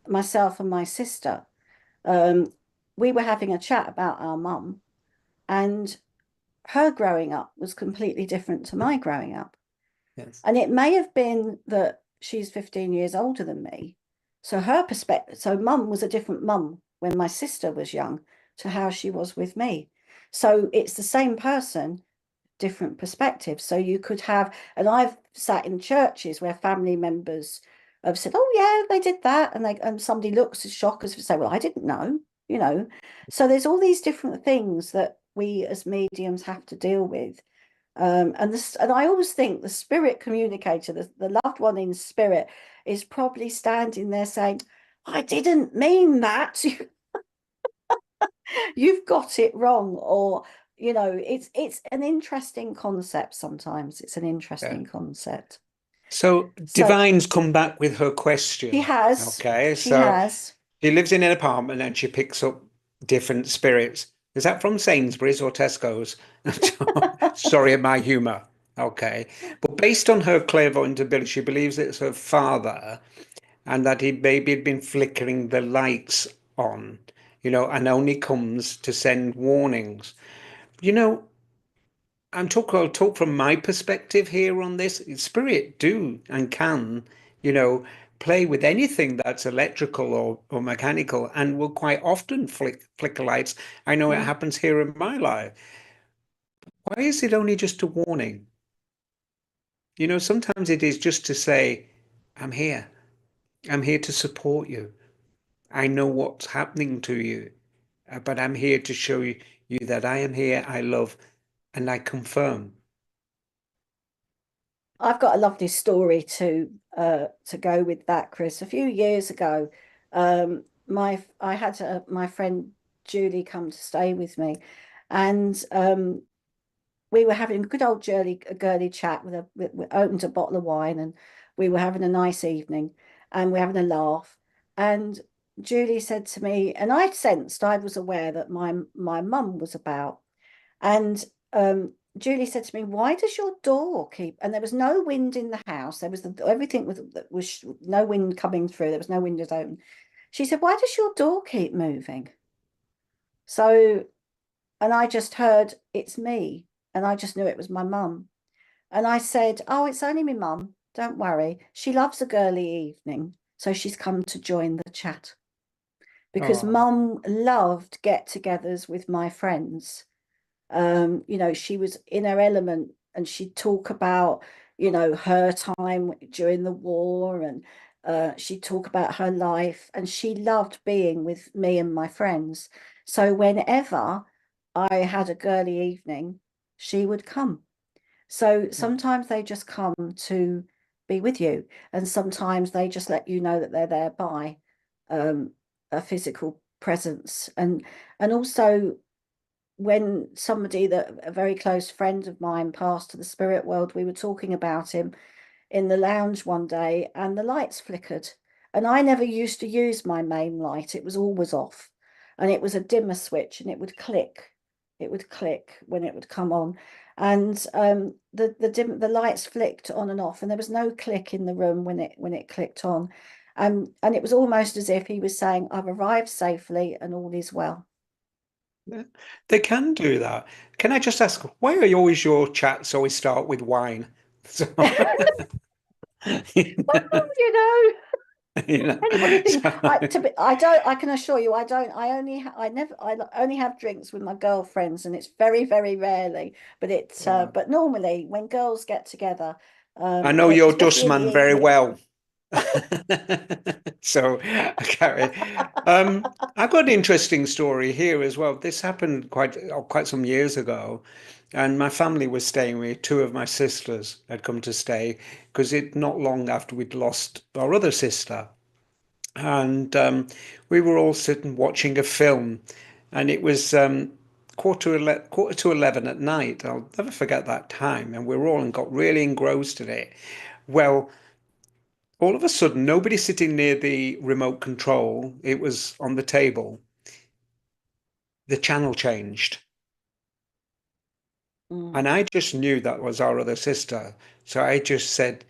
myself and my sister. Um, we were having a chat about our mum, and her growing up was completely different to my growing up. Yes. And it may have been that she's 15 years older than me. So her perspective, so mum was a different mum when my sister was young to how she was with me. So it's the same person, different perspectives. So you could have, and I've sat in churches where family members have said, "Oh yeah, they did that," and somebody looks as shocked as to say, "Well, I didn't know," you know. So there's all these different things that we as mediums have to deal with. And I always think the spirit communicator, the loved one in spirit, is probably standing there saying, "I didn't mean that. You've got it wrong," or it's an interesting concept. Sometimes it's an Yeah. interesting concept. So So Divine's come back with her she question. has, Okay. she So has. she lives in an apartment and she picks up different spirits. Is that from Sainsbury's or Tesco's? Sorry at my humor. Okay. But based on her clairvoyant ability, she believes it's her father and that he maybe had been flickering the lights on, and only comes to send warnings. You know, I'll talk from my perspective here on this. Spirit do and can, you know, play with anything that's electrical or mechanical and will quite often flicker lights. I know it Mm. happens here in my life. Why is it only just a warning? Sometimes it is just to say, I'm here. I'm here to support you. I know what's happening to you, but I'm here to show you that I am here, I love, and I confirm. I've got a lovely story to go with that, Chris. A few years ago, I had my friend Julie come to stay with me, and we were having a good old girly chat we opened a bottle of wine, and we were having a nice evening, and we're having a laugh. And Julie said to me, and I was aware that my mum was about, and Julie said to me, "Why does your door keep?" And there was no wind in the house. There was everything was no wind coming through. There was no windows open. She said, "Why does your door keep moving?" So, and I just heard it's me, and I just knew it was my mum. And I said, "Oh, it's only my mum. Don't worry. She loves a girly evening, so she's come to join the chat." Because Oh, mum loved get-togethers with my friends. She was in her element, and she'd talk about, her time during the war, and she'd talk about her life, and she loved being with me and my friends. So whenever I had a girly evening, she would come. So sometimes they just come to be with you, and sometimes they just let you know that they're there by um, a physical presence. And also when a very close friend of mine passed to the spirit world, we were talking about him in the lounge one day, and the lights flickered. And I never used to use my main light, it was always off. And it was a dimmer switch, and it would click. It would click when it would come on. And the lights flicked on and off, and there was no click in the room when it clicked on. And it was almost as if he was saying, "I've arrived safely and all is well." yeah. They can do that. Can I just ask, why are always your chats always start with wine? So, you know, You know, you know, anybody think so, I don't, I can assure you I don't, I never, I only have drinks with my girlfriends, and it's very, very rarely, but yeah. but normally when girls get together, I know your especially in the dustman very evening. well. So, Carrie, I've got an interesting story here as well. This happened quite some years ago, and my family was staying with two of my sisters had come to stay because it not long after we'd lost our other sister, and we were all sitting watching a film, and it was quarter to 11 at night. I'll never forget that time, and we were all and got really engrossed in it. Well, all of a sudden, nobody sitting near the remote control, it was on the table, the channel changed. Mm. And I just knew that was our other sister. So I just said,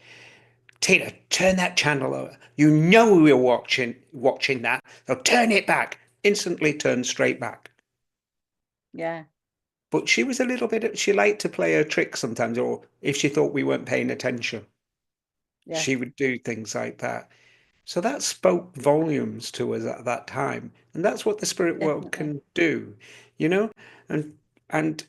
Tina, turn that channel over. You know we were watching that. So turn it back. Instantly turned straight back. Yeah. But she was a little bit, she liked to play her trick sometimes, or if she thought we weren't paying attention, Yeah. she would do things like that. So that spoke volumes to us at that time. And that's what the spirit world Definitely. can do, you know? And and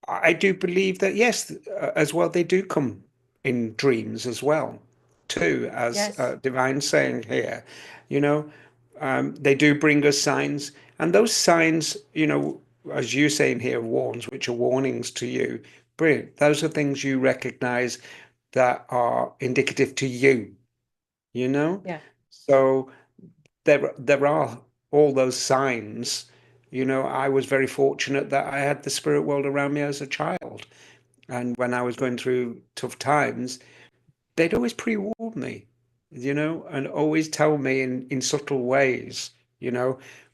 I do believe that, yes, as well, they do come in dreams as well, too, as Yes. divine saying here, you know, they do bring us signs, and those signs, as you saying here, warns, which are warnings to you. Brilliant. Those are things you recognize that are indicative to you, you know? Yeah. So there are all those signs. I was very fortunate that I had the spirit world around me as a child. And when I was going through tough times, they'd always pre-warn me, and always tell me in subtle ways,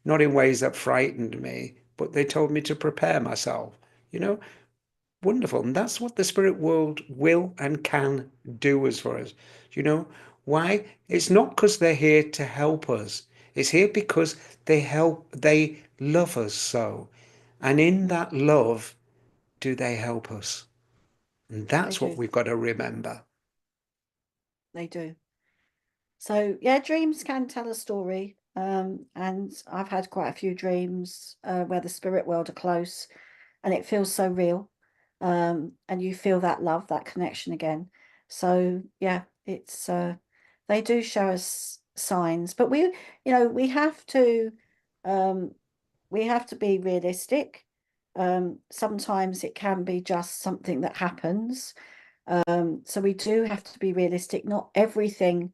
not in ways that frightened me, but they told me to prepare myself, you know, wonderful. And that's what the spirit world will and can do as for us. You know, why? It's not because they're here to help us. It's here because they love us so. And in Mm. that love, do they help us? And They that's what do. we've got to remember. They do. So yeah, dreams can tell a story. And I've had quite a few dreams where the spirit world are close, and it feels so real. And you feel that love, that connection again. So yeah, it's they do show us signs, but we um, we have to be realistic. Sometimes it can be just something that happens. So we do have to be realistic. Not everything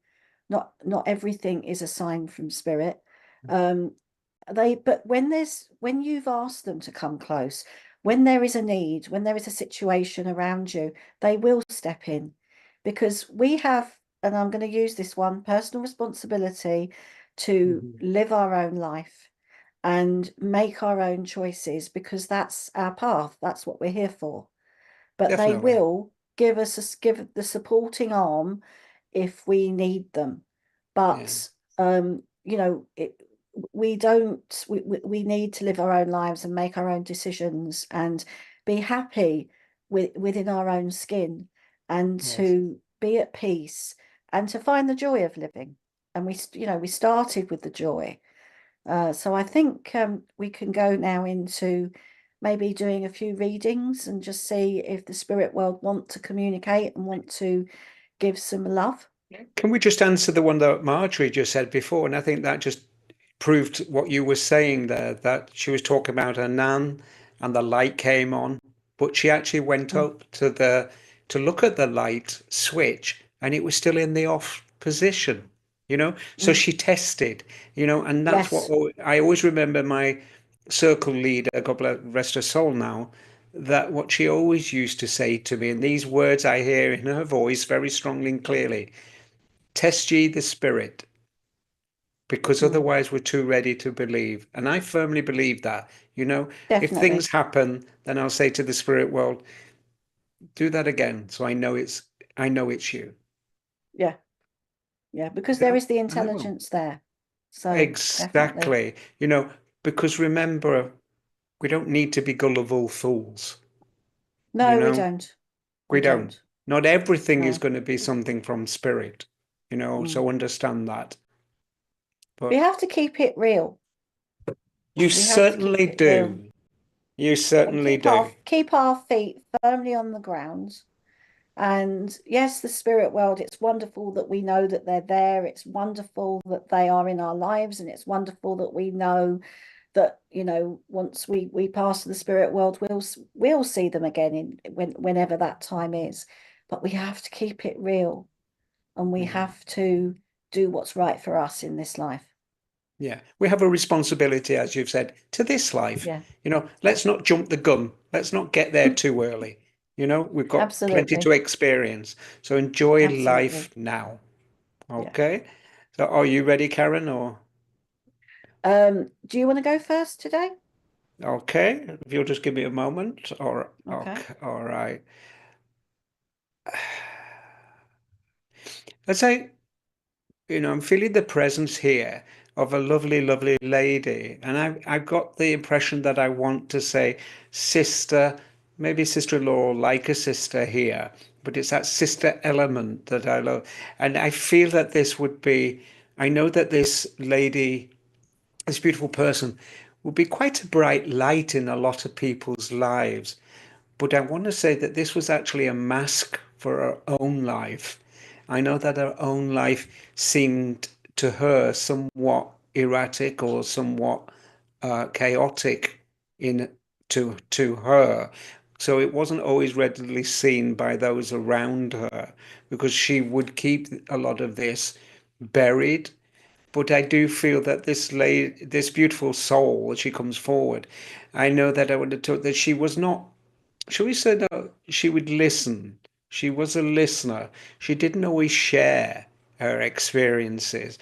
is a sign from spirit. Um, but when you've asked them to come close, when there is a need, when there is a situation around you, they will step in, because we have, and I'm going to use this one, personal responsibility to Mhm. live our own life and make our own choices, because that's our path. That's what we're here for. But they Definitely. will give the supporting arm if we need them. Yeah. But we don't we need to live our own lives and make our own decisions and be happy within our own skin, and Yes. to be at peace and to find the joy of living. And we started with the joy. So I think we can go now into maybe doing a few readings and just see if the spirit world want to communicate and want to give some love. Can we just answer the one that Marjorie just said before? And I think that just proved what you were saying there, that she was talking about her nan and the light came on, but she actually went Mm. up to look at the light switch and it was still in the off position, So Mm. she tested, and that's what Yes, I always remember my circle leader, God bless rest her soul now, that what she always used to say to me, and these words I hear in her voice very strongly and clearly: test ye the spirit, because mm. otherwise we're too ready to believe. And I firmly believe that, if things Definitely. happen, then I'll say to the spirit world, do that again. So I know it's you, Yeah, yeah, because there is the and I will. intelligence there. So definitely. Exactly. Because remember, we don't need to be gullible fools. You No, we know, don't. we We don't. don't. Not everything is No. going to be something from spirit, Mm. so understand that. We But have to keep it real. you We have to keep certainly it real do. You and certainly do. keep our feet firmly on the ground. And yes, the spirit world, it's wonderful that we know that they're there. It's wonderful that they are in our lives. And it's wonderful that we know that, once we pass to the spirit world, we'll see them again whenever that time is. But we have to keep it real, and we Yeah. have to do what's right for us in this life. Yeah, we have a responsibility, as you've said, to this life. Yeah, Let's not jump the gun. Let's not get there too early. We've got plenty to absolutely. experience. So enjoy life Absolutely. now. Yeah. Okay. So are you ready, Karen, or Do you want to go first today? okay? If you'll just give me a moment, or Okay. okay, all right. Let's say, I'm feeling the presence here of a lovely, lovely lady, and I've got the impression that I want to say sister, maybe sister-in-law, like a sister here, but it's that sister element that I love, and I feel that this would be. I know that this lady, this beautiful person, would be quite a bright light in a lot of people's lives. But I want to say that this was actually a mask for her own life. I know that her own life seemed to her somewhat erratic or somewhat chaotic in to her. So it wasn't always readily seen by those around her because she would keep a lot of this buried. But I do feel that this beautiful soul, as she comes forward, I know that I would have told that she was not, shall we say that she would listen. She was a listener. She didn't always share her experiences.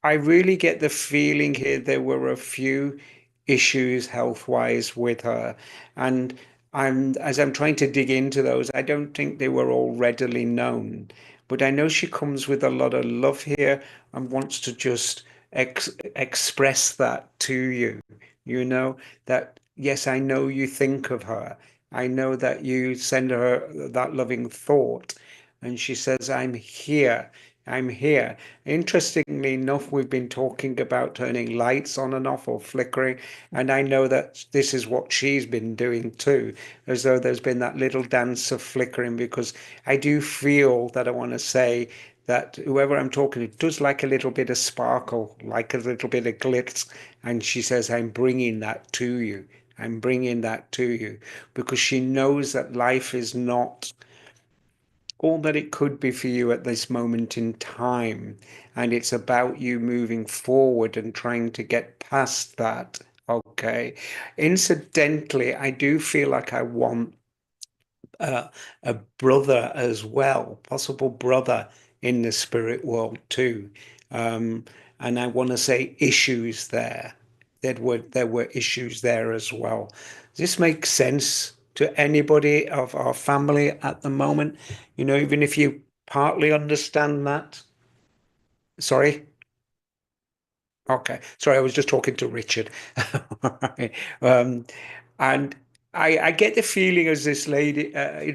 I really get the feeling here there were a few issues health-wise with her, and as I'm trying to dig into those, I don't think they were all readily known. But I know she comes with a lot of love here and wants to just express that to you. You know, that yes, I know you think of her. I know that you send her that loving thought. And she says, I'm here. I'm here. Interestingly enough, we've been talking about turning lights on and off or flickering, and I know that this is what she's been doing too, as though there's been that little dance of flickering, because I do feel that I want to say that whoever I'm talking to does like a little bit of sparkle, like a little bit of glitz, and she says, I'm bringing that to you. I'm bringing that to you because she knows that life is not all that it could be for you at this moment in time. And it's about you moving forward and trying to get past that. Okay. Incidentally, I do feel like I want uh, a brother as well, possible brother in the spirit world too. Um, and I want to say issues there. There were issues there as well. Does this make sense to anybody of our family at the moment? Even if you partly understand that. Sorry. Okay. Sorry, I was just talking to Richard. All right. And I get the feeling as this lady, I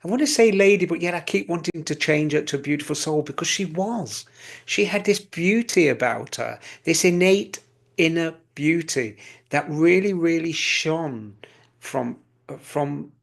want to say lady, but yet I keep wanting to change it to a beautiful soul because she was. She had this beauty about her, this innate inner beauty that really, really shone from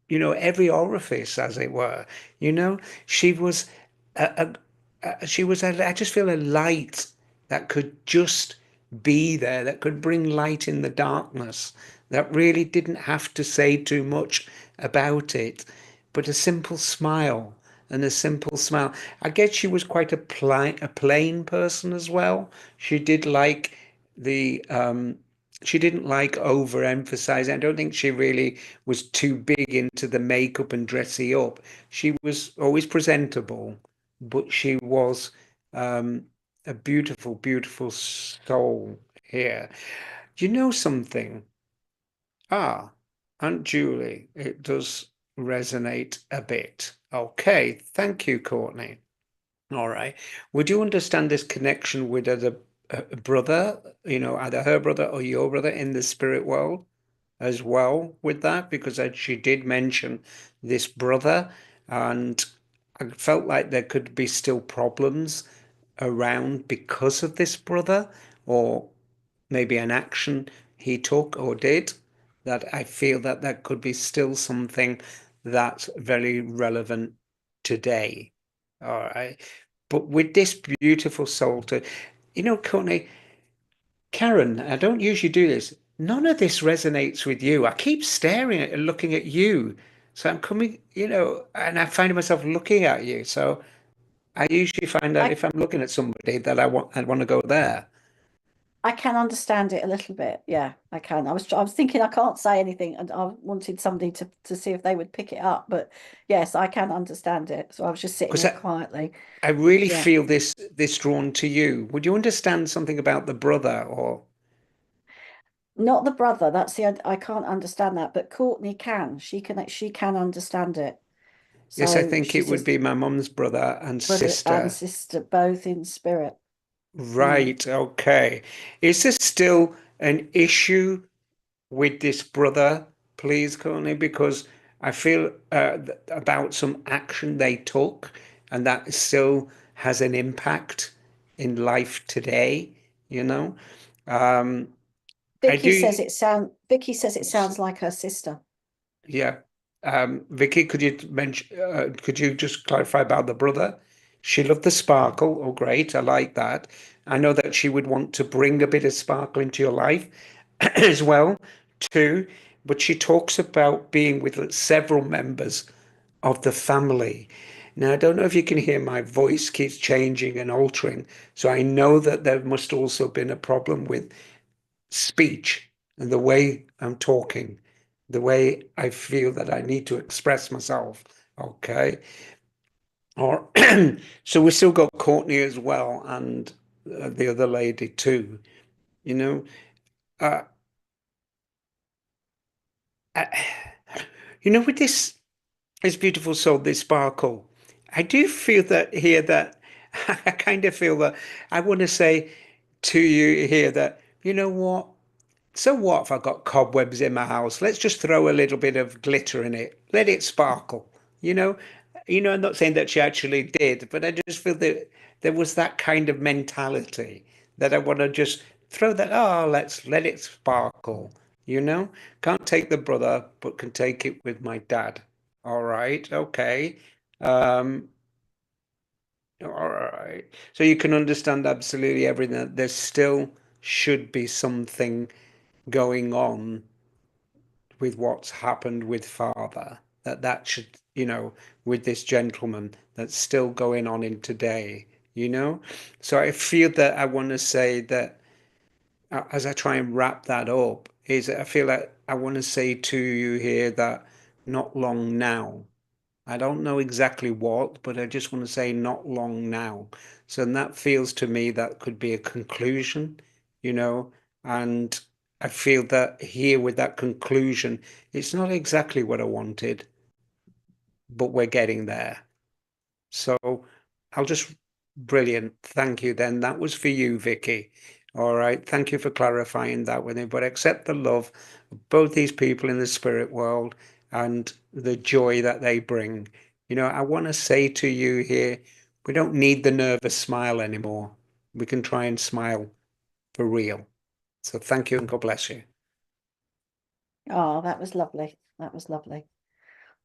every orifice, as it were. You know, she was I just feel a light that could just be there, that could bring light in the darkness, that really didn't have to say too much about it, but a simple smile and a simple smile. I guess she was quite a plain person as well. She did like the she didn't like overemphasizing. I don't think she really was too big into the makeup and dressing up. She was always presentable, but she was um, a beautiful, beautiful soul here. Do you know something? Ah, Aunt Julie, it does resonate a bit. Okay, thank you, Courtney. All right. Would you understand this connection with a brother, either her brother or your brother in the spirit world as well with that? Because she did mention this brother, and I felt like there could be still problems around because of this brother, or maybe an action he took or did, that I feel that that could be still something that's very relevant today. All right. But with this beautiful soul Courtney, Karen, I don't usually do this. None of this resonates with you. I keep staring at and looking at you. So I'm coming, and I find myself looking at you. So I usually find that I if I'm looking at somebody that I want to go there. I can understand it a little bit. Yeah, I can. I was thinking I can't say anything, and I wanted somebody to see if they would pick it up. But yes, I can understand it. So I was just sitting Because there quietly. I really Yeah, feel this drawn to you. Would you understand something about the brother or not the brother. That's I can't understand that, but Courtney can. She can understand it. yes, I So think it she's would just be my mum's brother and brother and sister. sister both in spirit. Mm. Right, okay. Is there still an issue with this brother, please, Courtney? Because I feel about some action they took, and that still has an impact in life today, you know? Um, I do. Vicky says it sounds like her sister. Yeah. Vicky, could you just clarify about the brother? She loved the sparkle. Oh, great. I like that. I know that she would want to bring a bit of sparkle into your life as well, too. But she talks about being with several members of the family. Now, I don't know if you can hear my voice keeps changing and altering. So I know that there must also been a problem with speech and the way I'm talking, the way I feel that I need to express myself. Okay. Or so we still got Courtney as well, and the other lady too. You know, uh, I, with this beautiful soul, this sparkle. I do feel that here that I kind of feel that I want to say to you here that you know what. So what if I got cobwebs in my house? Let's just throw a little bit of glitter in it. Let it sparkle. You know, I'm not saying that she actually did, but I just feel that there was that kind of mentality that I want to just throw that, oh, let's let it sparkle. You know, can't take the brother, but can take it with my dad. All right, okay. Um, all right. So you can understand absolutely everything. There still should be something going on with what's happened with father, that should, with this gentleman that's still going on in today. So I feel that I want to say that as I try and wrap that up, is I feel like I want to say to you here that not long now. I don't know exactly what, but I just want to say not long now. So and that feels to me that could be a conclusion, you know, and I feel that here with that conclusion, it's not exactly what I wanted, but we're getting there. So I'll just, brilliant. Thank you then. That was for you, Vicky. All right. Thank you for clarifying that with me. But accept the love of both these people in the spirit world and the joy that they bring. I want to say to you here, we don't need the nervous smile anymore. We can try and smile for real. So thank you and God bless you. Oh, that was lovely. That was lovely.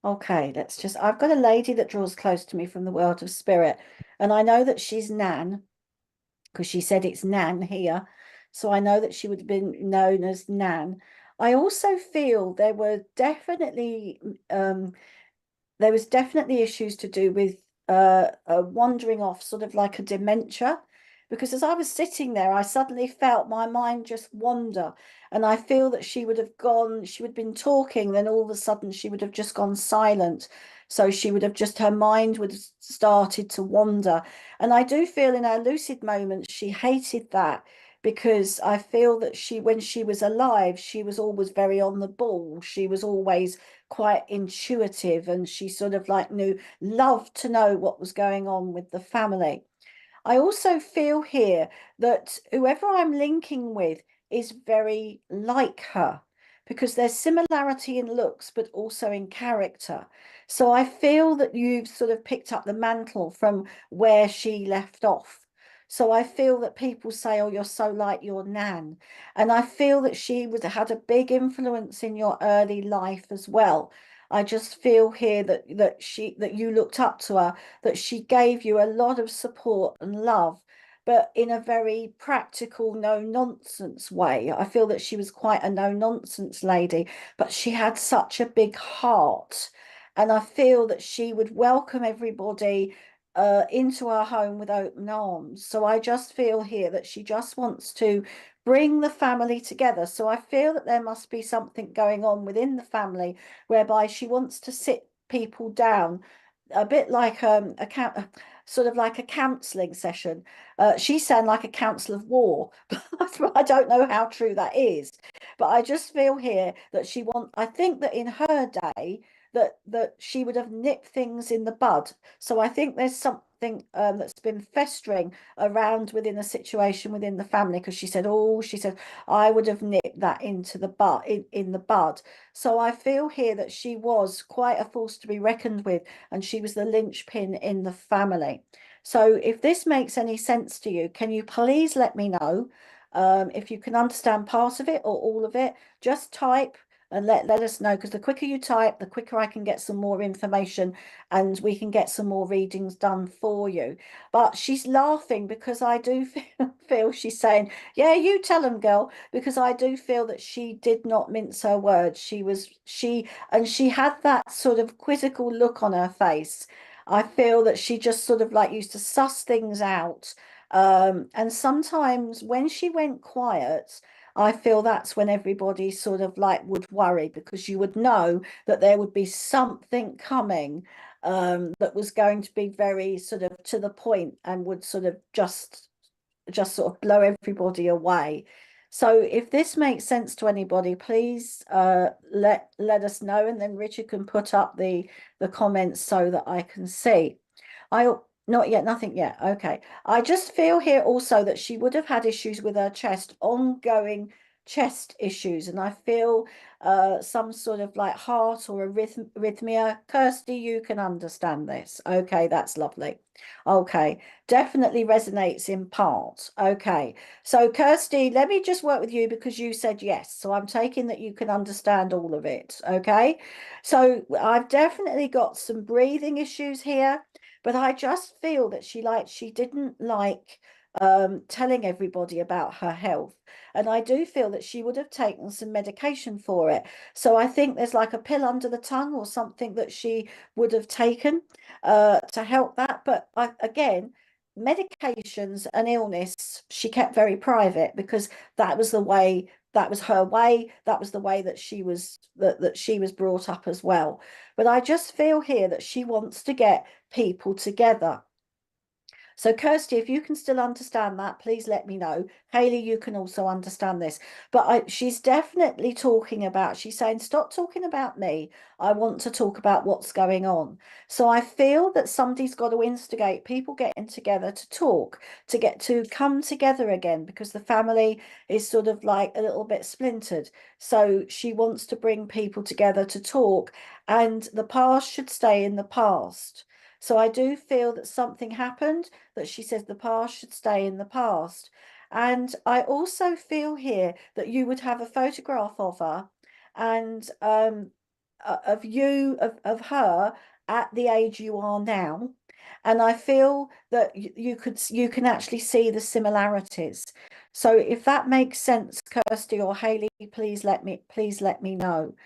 Okay, I've got a lady that draws close to me from the world of spirit, and I know that she's Nan because she said it's Nan here. So I know that she would have been known as Nan. I also feel there was definitely issues to do with wandering off, sort of like a dementia. Because as I was sitting there, I suddenly felt my mind just wander. And I feel that she would have been talking, then all of a sudden she would have just gone silent. So she would have her mind would have started to wander. And I do feel in her lucid moments, she hated that because I feel that when she was alive, she was always very on the ball. She was always quite intuitive, and she sort of like loved to know what was going on with the family. I also feel here that whoever I'm linking with is very like her because there's similarity in looks, but also in character. So I feel that you've sort of picked up the mantle from where she left off. So I feel that people say, "Oh, you're so like your Nan," and I feel that she had a big influence in your early life as well. I just feel here that you looked up to her, that she gave you a lot of support and love, but in a very practical, no nonsense way. I feel that she was quite a no nonsense lady, but she had such a big heart. And I feel that she would welcome everybody into our home with open arms. So I just feel here that she just wants to bring the family together. So I feel that there must be something going on within the family whereby she wants to sit people down, a bit like sort of like a counselling session. She sounds like a council of war, but I don't know how true that is. But I just feel here that I think that in her day, that she would have nipped things in the bud. So I think there's something that's been festering around within a situation within the family, because she said, I would have nipped that into the bud in the bud. So I feel here that she was quite a force to be reckoned with, and she was the linchpin in the family. So if this makes any sense to you, can you please let me know if you can understand part of it or all of it? Just type and let us know, because the quicker you type, the quicker I can get some more information and we can get some more readings done for you. But she's laughing because I do feel she's saying, yeah, you tell them, girl, because I do feel that she did not mince her words. She had that sort of quizzical look on her face. I feel that she just sort of like used to suss things out. And sometimes when she went quiet, I feel that's when everybody sort of like would worry, because you would know that there would be something coming that was going to be very sort of to the point and would sort of just sort of blow everybody away. So if this makes sense to anybody, please let us know, and then Richard can put up the comments so that I can see. Not yet, nothing yet. Okay. I just feel here also that she would have had issues with her chest, ongoing chest issues, and I feel some sort of like heart or arrhythmia. Kirsty, you can understand this. Okay, that's lovely. Okay, definitely resonates in part. Okay, so Kirsty, let me just work with you because you said yes. So I'm taking that you can understand all of it. Okay, so I've definitely got some breathing issues here, but I just feel that she didn't like telling everybody about her health. And I do feel that she would have taken some medication for it. So I think there's like a pill under the tongue or something that she would have taken to help that. But again, medications and illness, she kept very private, because that was the way, that was her way, that was the way that she was that she was brought up as well. But I just feel here that she wants to get people together. So Kirsty, if you can still understand that, please let me know. Hayley, you can also understand this. But she's definitely talking about, she's saying, stop talking about me. I want to talk about what's going on. So I feel that somebody's got to instigate people getting together to talk, to get to come together again, because the family is sort of like a little bit splintered. So she wants to bring people together to talk, and the past should stay in the past. So I do feel that something happened, that she says the past should stay in the past. And I also feel here that you would have a photograph of her, and of you, of her at the age you are now. And I feel that you can actually see the similarities. So if that makes sense, Kirsty or Hayley, please let me know.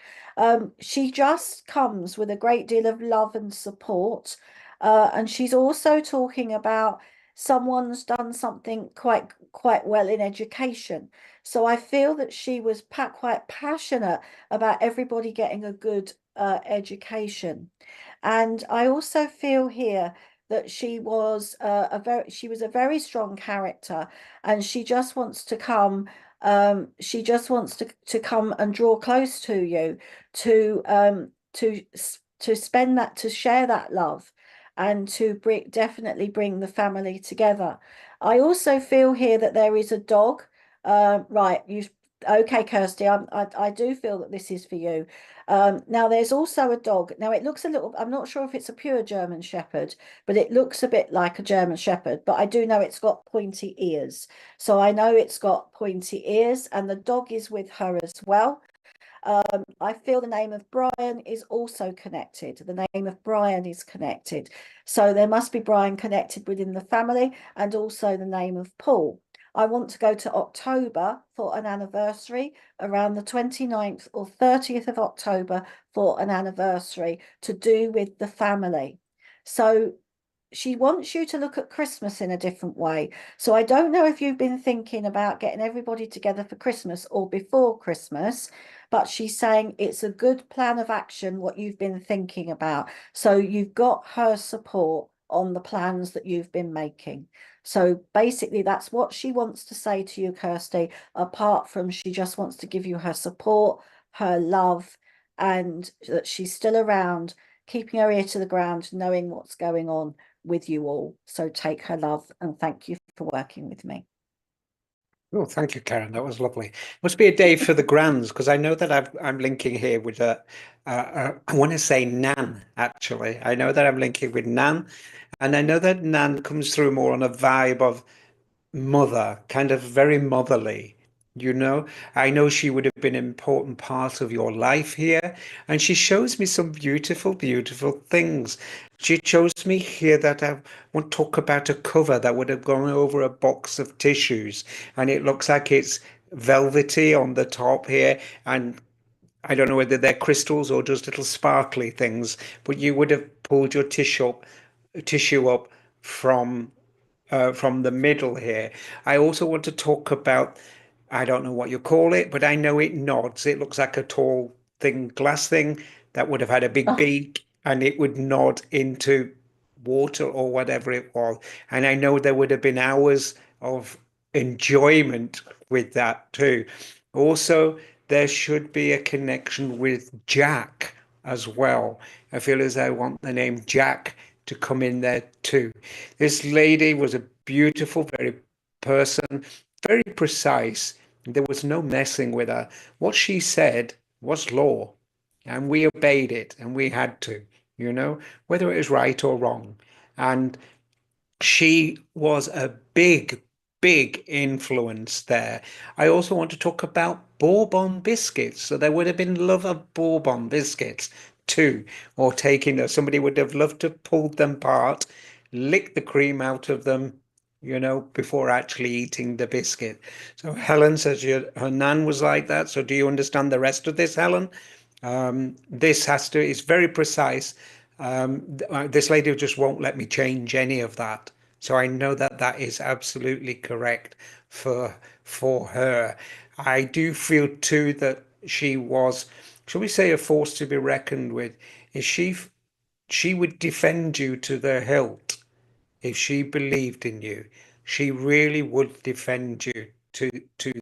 She just comes with a great deal of love and support. And she's also talking about someone's done something quite well in education. So I feel that she was quite passionate about everybody getting a good education. And I also feel here that she was a very strong character, and she just wants to come to come and draw close to you, to spend that, to share that love, and to definitely bring the family together. I also feel here that there is a dog. Right, okay, Kirsty, I do feel that this is for you. Now there's also a dog. Now it looks a little, I'm not sure if it's a pure German Shepherd, but it looks a bit like a German Shepherd, but I do know it's got pointy ears. So I know it's got pointy ears, and the dog is with her as well. I feel the name of Brian is also connected. The name of Brian is connected. So there must be Brian connected within the family, and also the name of Paul. I want to go to October for an anniversary, around the 29th or 30th of October for an anniversary to do with the family. So she wants you to look at Christmas in a different way. So I don't know if you've been thinking about getting everybody together for Christmas or before Christmas, but she's saying it's a good plan of action, what you've been thinking about. So you've got her support on the plans that you've been making. So basically, that's what she wants to say to you, Kirsty, apart from she just wants to give you her support, her love, and that she's still around, keeping her ear to the ground, knowing what's going on with you all. So take her love and thank you for working with me. Oh, thank you, Karen. That was lovely. Must be a day for the grands, because I know that I'm linking here with I want to say Nan, actually. I know that I'm linking with Nan, and I know that Nan comes through more on a vibe of mother, kind of very motherly. You know, I know she would have been an important part of your life here, and she shows me some beautiful, beautiful things. She shows me here that I want to talk about a cover that would have gone over a box of tissues, and it looks like it's velvety on the top here, and I don't know whether they're crystals or just little sparkly things, but you would have pulled your tissue up from the middle here. I also want to talk about, I don't know what you call it, but I know it nods. It looks like a tall thing, glass thing that would have had a big Oh, beak and it would nod into water or whatever it was. And I know there would have been hours of enjoyment with that too. Also, there should be a connection with Jack as well. I feel as I want the name Jack to come in there too. This lady was a beautiful, very person, very precise. There was no messing with her. What she said was law, and we obeyed it, and we had to, whether it was right or wrong. And she was a big, big influence there. I also want to talk about Bourbon biscuits. So there would have been love of Bourbon biscuits too, or taking somebody would have loved to pull them apart, lick the cream out of them, before actually eating the biscuit. So Helen says her nan was like that. So do you understand the rest of this, Helen? This it's very precise. This lady just won't let me change any of that. So I know that that is absolutely correct for her. I do feel too that she was, shall we say, a force to be reckoned with. Is she would defend you to the hilt if she believed in you. She really would defend you to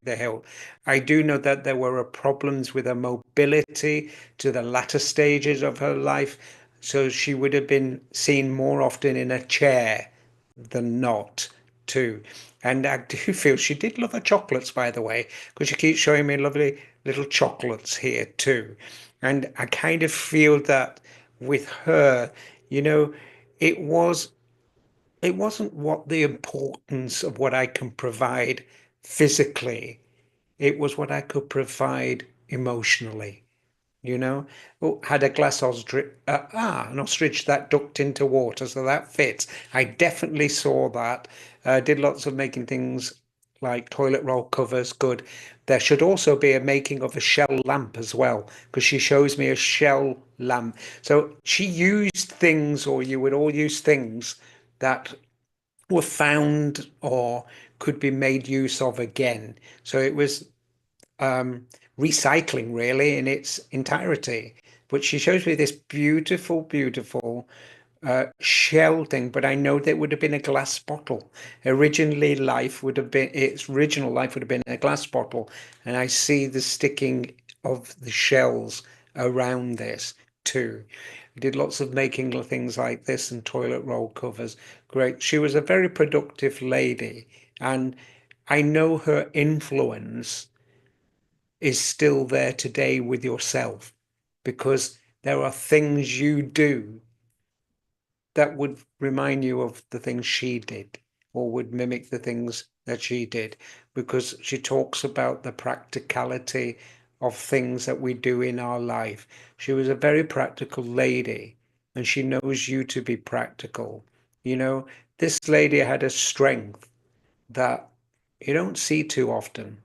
the hilt. I do know that there were problems with her mobility to the latter stages of her life, so she would have been seen more often in a chair than not too. And I do feel she did love her chocolates, by the way, because she keeps showing me lovely little chocolates here too. And I kind of feel that with her, you know, it was it wasn't what the importance of what I can provide physically. It was what I could provide emotionally. Oh, had a glass ostrich, an ostrich that ducked into water, so that fits. I definitely saw that. Did lots of making things like toilet roll covers, good. There should also be a making of a shell lamp as well, because she shows me a shell lamp. So she used things, or you would all use things that were found or could be made use of again. So it was recycling really in its entirety. But she shows me this beautiful, beautiful shell thing, but I know that would have been a glass bottle. Its original life would have been a glass bottle, and I see the sticking of the shells around this too. I did lots of making things like this and toilet roll covers. Great. She was a very productive lady, and I know her influence is still there today with yourself, because there are things you do that would remind you of the things she did, or would mimic the things that she did, because she talks about the practicality of things that we do in our life. She was a very practical lady, and she knows you to be practical. This lady had a strength that you don't see too often,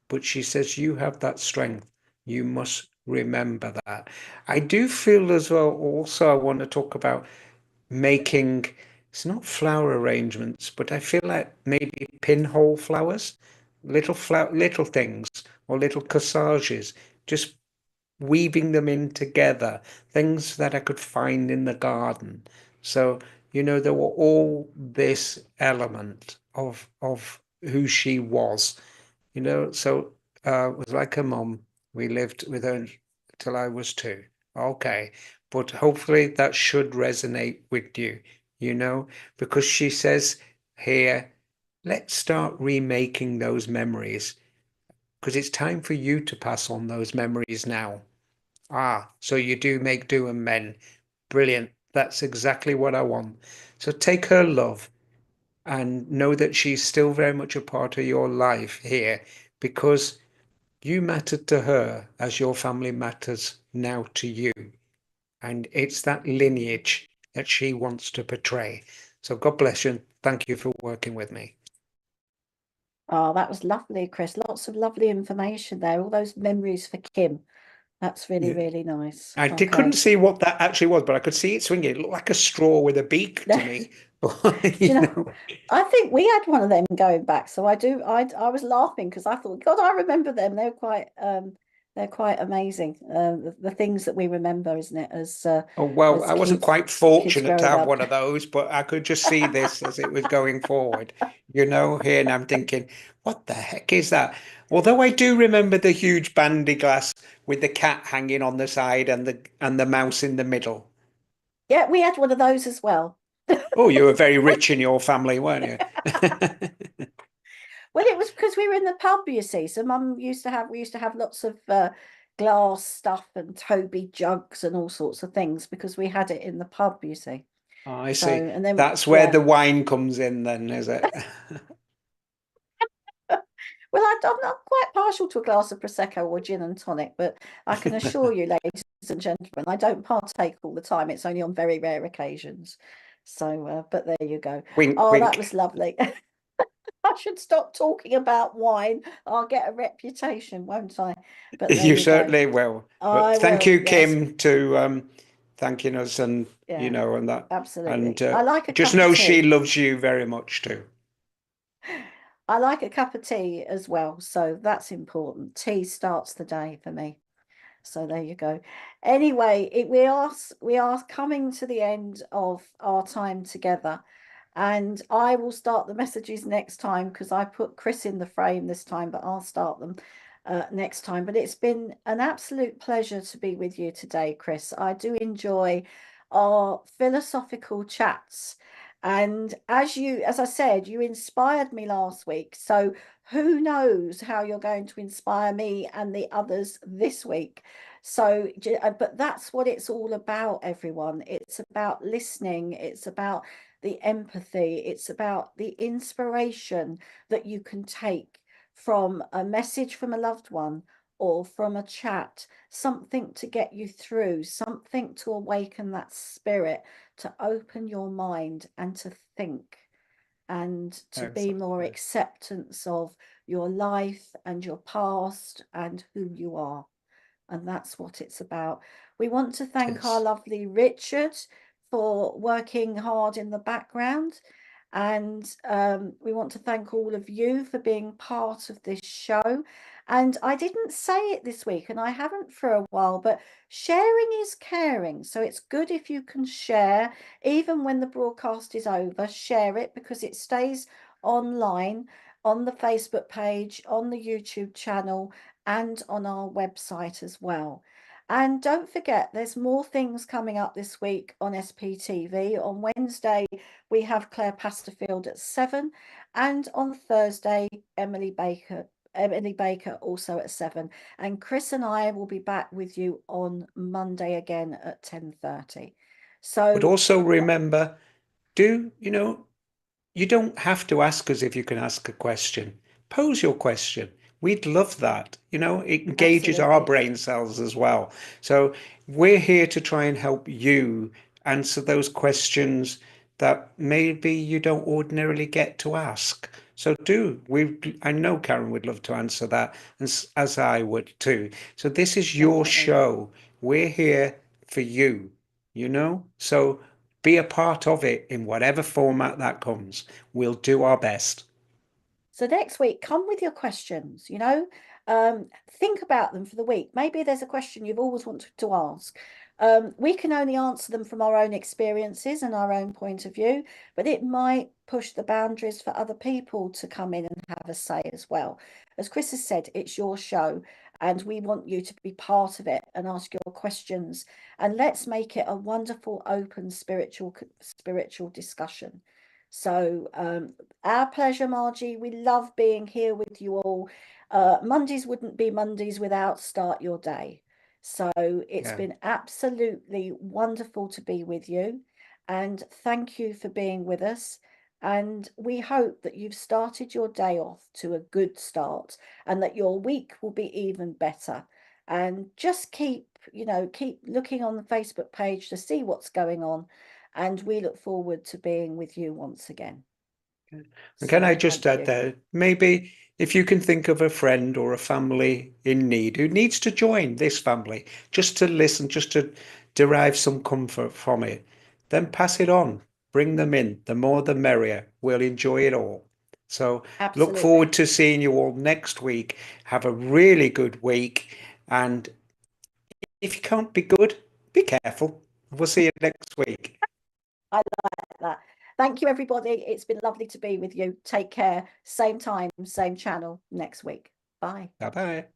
but she says you have that strength. You must remember that. I do feel as well, also, I want to talk about making it's not flower arrangements, but I feel like maybe pinhole flowers, little things, or little corsages, just weaving them in together, things that I could find in the garden. So, there were all this element of who she was, so it was like a mum. We lived with her till I was 2. Okay. But hopefully that should resonate with you, because she says here, let's start remaking those memories because it's time for you to pass on those memories now. Ah, so you do make do and mend. Brilliant. That's exactly what I want. So take her love and know that she's still very much a part of your life here because you mattered to her as your family matters now to you. And it's that lineage that she wants to portray. So God bless you and thank you for working with me. Oh, that was lovely, Chris. Lots of lovely information there. All those memories for Kim. That's really, Yeah. really nice. Couldn't Okay. see what that actually was, but I could see it swinging. It looked like a straw with a beak to me. Do you know, I think we had one of them going back. So I was laughing because I thought, God, I remember them. They're quite amazing. The things that we remember, isn't it? Oh, well, As I wasn't quite kids fortunate to growing have up. one of those, but I could just see this as it was going forward, here, and I'm thinking, what the heck is that? Although I do remember the huge bandy glass with the cat hanging on the side and the mouse in the middle. Yeah, we had one of those as well. Oh, you were very rich in your family, weren't you? Well, it was because we were in the pub, you see. So we used to have lots of glass stuff and Toby jugs and all sorts of things because we had it in the pub, you see. Oh, I So, see. and then, That's where yeah. the wine comes in then, is it? Well, I'm not quite partial to a glass of Prosecco or gin and tonic, but I can assure you, ladies and gentlemen, I don't partake all the time. It's only on very rare occasions. So, but there you go. Wink, Oh, that wink. was lovely. I should stop talking about wine. I'll get a reputation, won't I? But there You you go. certainly will. But I thank will, you, yes. Kim, to thanking us and Yeah, and that. And absolutely. I like a just cup of know she tea. loves you very much too. I like a cup of tea as well, so that's important. Tea starts the day for me. So there you go. Anyway, we are coming to the end of our time together, and I will start the messages next time because I put Chris in the frame this time, but I'll start them next time. But it's been an absolute pleasure to be with you today, Chris. I do enjoy our philosophical chats. And as I said, you inspired me last week. So who knows how you're going to inspire me and the others this week. So, but that's what it's all about, everyone. It's about listening. It's about the empathy. It's about the inspiration that you can take from a message from a loved one or from a chat, something to get you through, something to awaken that spirit, to open your mind and to think and to be more Exactly. acceptance of your life and your past and who you are. And that's what it's about. We want to It thank our is. lovely Richard for working hard in the background. And we want to thank all of you for being part of this show. And I didn't say it this week, and I haven't for a while, but sharing is caring. So it's good if you can share, even when the broadcast is over, share it because it stays online on the Facebook page, on the YouTube channel, and on our website as well. And don't forget, there's more things coming up this week on SPTV. On Wednesday, we have Claire Pasterfield at 7, and on Thursday, Emily Baker also at 7. And Chris and I will be back with you on Monday again at 10:30. But So also remember, do you don't have to ask us if you can ask a question. Pose your question. We'd love that. It engages our absolutely, brain cells as well. So we're here to try and help you answer those questions that maybe you don't ordinarily get to ask. So I know Karen would love to answer that, and as I would too. So this is your definitely. show. We're here for you, So be a part of it in whatever format that comes. We'll do our best. So next week, come with your questions, think about them for the week. Maybe there's a question you've always wanted to ask. We can only answer them from our own experiences and our own point of view, but it might push the boundaries for other people to come in and have a say as well. As Chris has said, it's your show, and we want you to be part of it and ask your questions. And let's make it a wonderful, open, spiritual discussion. So our pleasure, Margie. We love being here with you all. Mondays wouldn't be Mondays without Start Your Day. So it's been absolutely wonderful to be with you. And thank you for being with us. And we hope that you've started your day off to a good start and that your week will be even better. And just keep looking on the Facebook page to see what's going on. And we look forward to being with you once again. And can So I just thank add you. there, maybe if you can think of a friend or a family in need who needs to join this family, just to listen, just to derive some comfort from it, then pass it on, bring them in. The more the merrier. We'll enjoy it all. So look Absolutely. forward to seeing you all next week. Have a really good week. And if you can't be good, be careful. We'll see you next week. I like that. Thank you, everybody. It's been lovely to be with you. Take care. Same time, same channel next week. Bye. Bye bye.